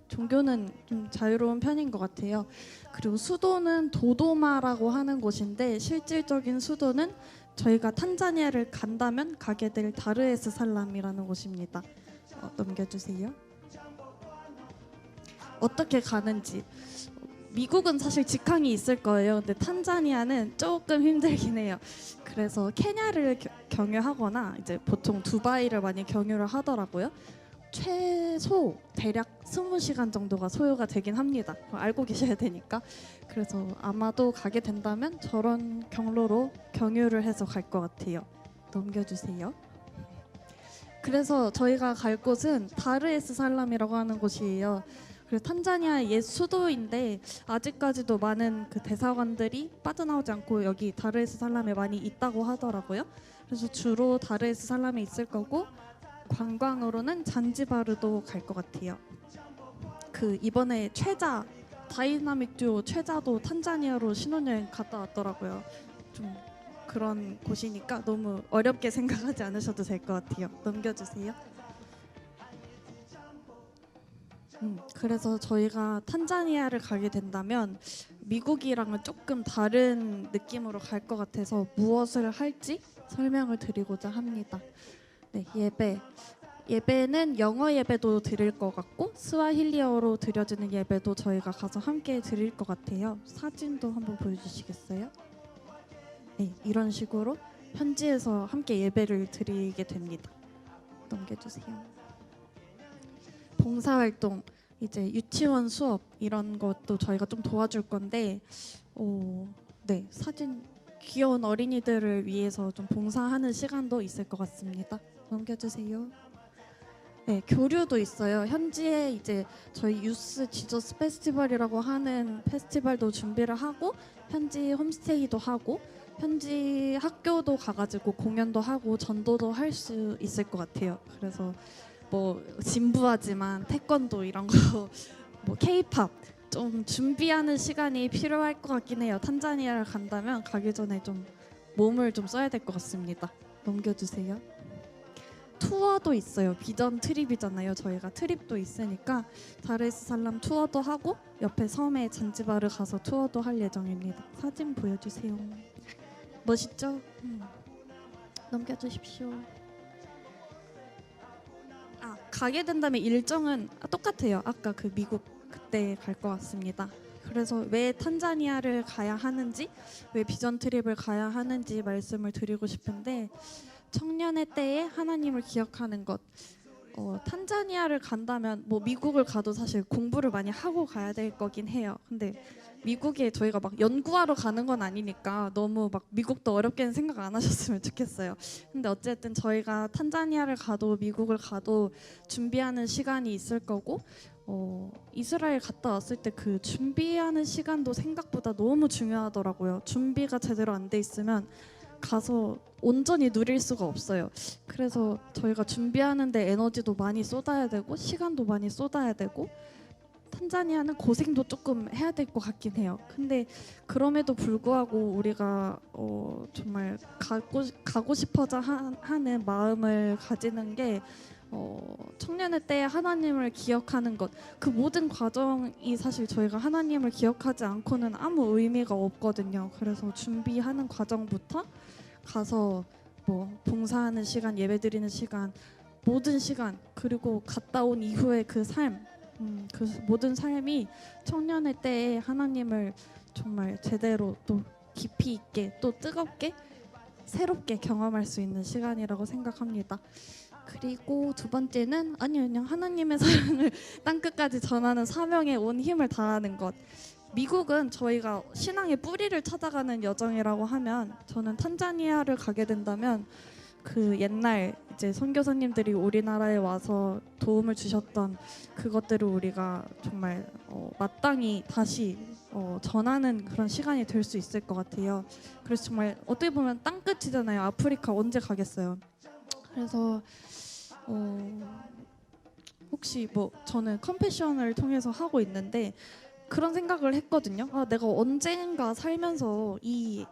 S13: 종교는 좀 자유로운 편인 것 같아요. 그리고 수도는 도도마라고 하는 곳인데 실질적인 수도는 저희가 탄자니아를 간다면 가게 될 다르에스살람이라는 곳입니다. 넘겨주세요. 어떻게 가는지. 미국은 사실 직항이 있을 거예요. 근데 탄자니아는 조금 힘들긴 해요. 그래서 케냐를 경유하거나 이제 보통 두바이를 많이 경유를 하더라고요. 최소 대략 20시간 정도가 소요가 되긴 합니다. 알고 계셔야 되니까. 그래서 아마도 가게 된다면 저런 경로로 경유를 해서 갈 것 같아요. 넘겨주세요. 그래서 저희가 갈 곳은 다르에스살람이라고 하는 곳이에요. 그래서 탄자니아 옛 수도인데 아직까지도 많은 그 대사관들이 빠져나오지 않고 여기 다르에스살람에 많이 있다고 하더라고요. 그래서 주로 다르에스살람에 있을 거고 관광으로는 잔지바르도 갈 것 같아요. 그 이번에 최자 다이나믹 듀오 최자도 탄자니아로 신혼여행 갔다 왔더라고요. 좀 그런 곳이니까 너무 어렵게 생각하지 않으셔도 될 것 같아요. 넘겨주세요. 그래서 저희가 탄자니아를 가게 된다면 미국이랑은 조금 다른 느낌으로 갈 것 같아서 무엇을 할지 설명을 드리고자 합니다. 네, 예배는 영어 예배도 드릴 것 같고 스와힐리어로 드려지는 예배도 저희가 가서 함께 드릴 것 같아요. 사진도 한번 보여주시겠어요? 네, 이런 식으로 현지에서 함께 예배를 드리게 됩니다. 넘겨주세요. 봉사활동, 이제 유치원 수업 이런 것도 저희가 좀 도와줄 건데 네, 사진 귀여운 어린이들을 위해서 좀 봉사하는 시간도 있을 것 같습니다. 넘겨주세요. 네, 교류도 있어요. 현지에 이제 저희 유스 지저스 페스티벌이라고 하는 페스티벌도 준비를 하고 현지 홈스테이도 하고 현지 학교도 가가지고 공연도 하고 전도도 할 수 있을 것 같아요. 그래서 뭐 진부하지만 태권도 이런 거, 뭐 K-팝 좀 준비하는 시간이 필요할 것 같긴 해요. 탄자니아를 간다면 가기 전에 좀 몸을 좀 써야 될 것 같습니다. 넘겨주세요. 투어도 있어요. 비전 트립이잖아요. 저희가 트립도 있으니까 다르에스살람 투어도 하고 옆에 섬에 잔지바르 가서 투어도 할 예정입니다. 사진 보여주세요. 멋있죠? 넘겨주십시오. 가게 된다면 일정은 똑같아요. 아까 그 미국 그때 갈 것 같습니다. 그래서 왜 탄자니아를 가야 하는지, 왜 비전 트립을 가야 하는지 말씀을 드리고 싶은데 청년의 때에 하나님을 기억하는 것. 탄자니아를 간다면 뭐 미국을 가도 사실 공부를 많이 하고 가야 될 거긴 해요. 근데 미국에 저희가 막 연구하러 가는 건 아니니까 너무 막 미국도 어렵게는 생각 안 하셨으면 좋겠어요. 근데 어쨌든 저희가 탄자니아를 가도 미국을 가도 준비하는 시간이 있을 거고 이스라엘 갔다 왔을 때 그 준비하는 시간도 생각보다 너무 중요하더라고요. 준비가 제대로 안 돼 있으면 가서 온전히 누릴 수가 없어요. 그래서 저희가 준비하는데 에너지도 많이 쏟아야 되고 시간도 많이 쏟아야 되고 탄자니아는 고생도 조금 해야 될 것 같긴 해요. 근데 그럼에도 불구하고 우리가 정말 가고 싶어져 하는 마음을 가지는 게 청년의 때에 하나님을 기억하는 것, 그 모든 과정이 사실 저희가 하나님을 기억하지 않고는 아무 의미가 없거든요. 그래서 준비하는 과정부터 가서 뭐 봉사하는 시간, 예배드리는 시간, 모든 시간, 그리고 갔다 온 이후의 그 삶, 그 모든 삶이 청년의 때에 하나님을 정말 제대로 또 깊이 있게 또 뜨겁게 새롭게 경험할 수 있는 시간이라고 생각합니다. 그리고 두 번째는 그냥 하나님의 사랑을 땅끝까지 전하는 사명에 온 힘을 다하는 것. 미국은 저희가 신앙의 뿌리를 찾아가는 여정이라고 하면 저는 탄자니아를 가게 된다면 그 옛날 이제 선교사님들이 우리나라에 와서 도움을 주셨던 그것들을 우리가 정말 마땅히 다시 전하는 그런 시간이 될 수 있을 것 같아요. 그래서 정말 어떻게 보면 땅끝이잖아요. 아프리카 언제 가겠어요. 그래서 혹시 뭐 저는 컴패션을 통해서 하고 있는데 그런 생각을 했거든요. 내가 언젠가 살면서 이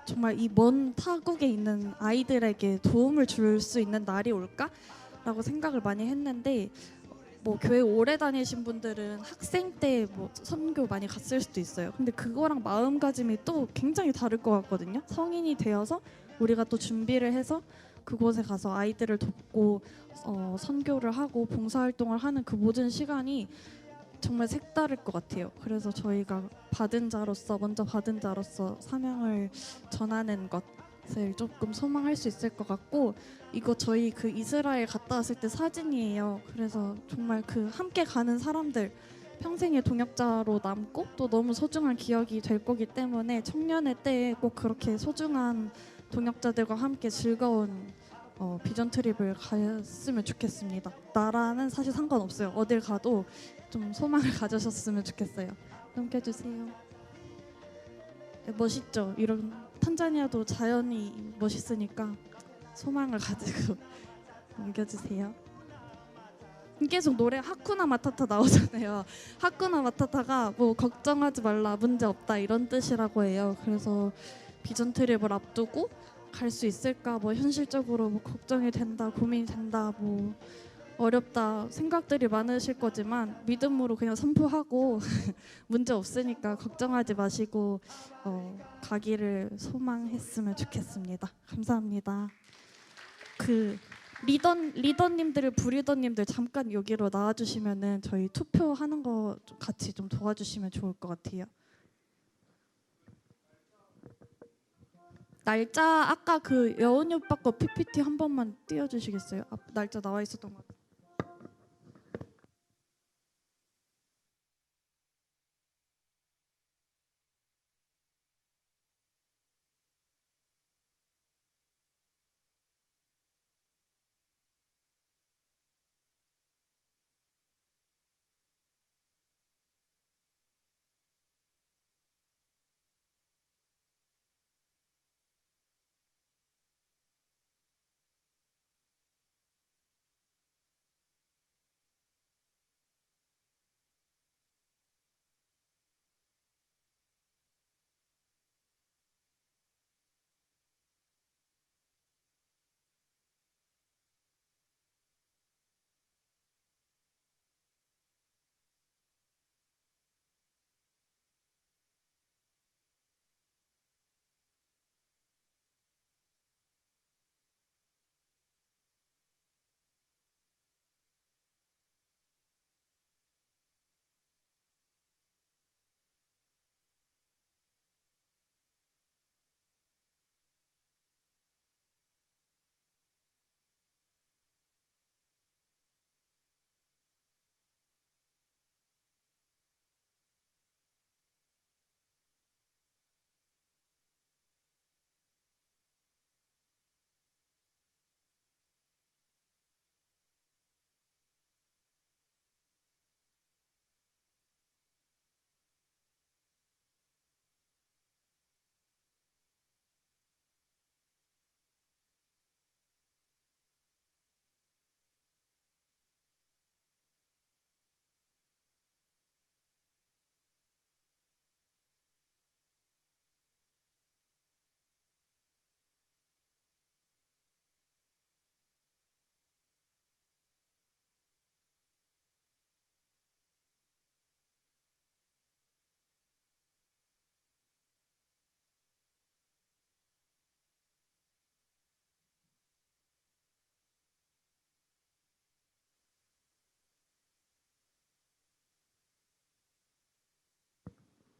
S13: 정말 이 먼 타국에 있는 아이들에게 도움을 줄 수 있는 날이 올까라고 생각을 많이 했는데 뭐 교회 오래 다니신 분들은 학생 때 뭐 선교 많이 갔을 수도 있어요. 근데 그거랑 마음가짐이 또 굉장히 다를 것 같거든요. 성인이 되어서 우리가 또 준비를 해서 그곳에 가서 아이들을 돕고 선교를 하고 봉사활동을 하는 그 모든 시간이 정말 색다를 것 같아요. 그래서 저희가 먼저 받은 자로서 사명을 전하는 것을 조금 소망할 수 있을 것 같고, 이거 저희 그 이스라엘 갔다 왔을 때 사진이에요. 그래서 정말 그 함께 가는 사람들 평생의 동역자로 남고 또 너무 소중한 기억이 될 거기 때문에 청년의 때에 꼭 그렇게 소중한 동역자들과 함께 즐거운 비전 트립을 갔으면 좋겠습니다. 나라는 사실 상관없어요. 어딜 가도 좀 소망을 가지셨으면 좋겠어요. 넘겨주세요. 네, 멋있죠? 이런 탄자니아도 자연이 멋있으니까 소망을 가지고 넘겨주세요. 계속 노래 하쿠나 마타타 나오잖아요. 하쿠나 마타타가 뭐 걱정하지 말라, 문제 없다 이런 뜻이라고 해요. 그래서 비전 트립을 앞두고 갈 수 있을까, 뭐 현실적으로 뭐 걱정이 된다, 고민이 된다, 뭐 어렵다 생각들이 많으실 거지만 믿음으로 그냥 선포하고 문제 없으니까 걱정하지 마시고 가기를 소망했으면 좋겠습니다. 감사합니다. 그 리더님들, 부리더님들 잠깐 여기로 나와주시면은 저희 투표하는 거 좀 같이 좀 도와주시면 좋을 것 같아요. 날짜 아까 그 여운이 오빠 거 PPT 한 번만 띄워주시겠어요? 날짜 나와 있었던 것 같아요.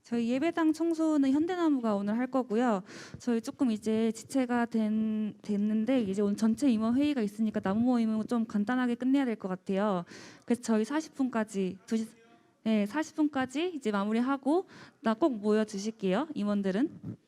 S6: 저희 예배당 청소는 현대나무가 오늘 할 거고요. 저희 조금 이제 지체가 됐는데 이제 오늘 전체 임원 회의가 있으니까 나무 모임은 좀 간단하게 끝내야 될 것 같아요. 그래서 저희 40분까지 40분까지 이제 마무리하고 나 꼭 모여 주실게요. 임원들은.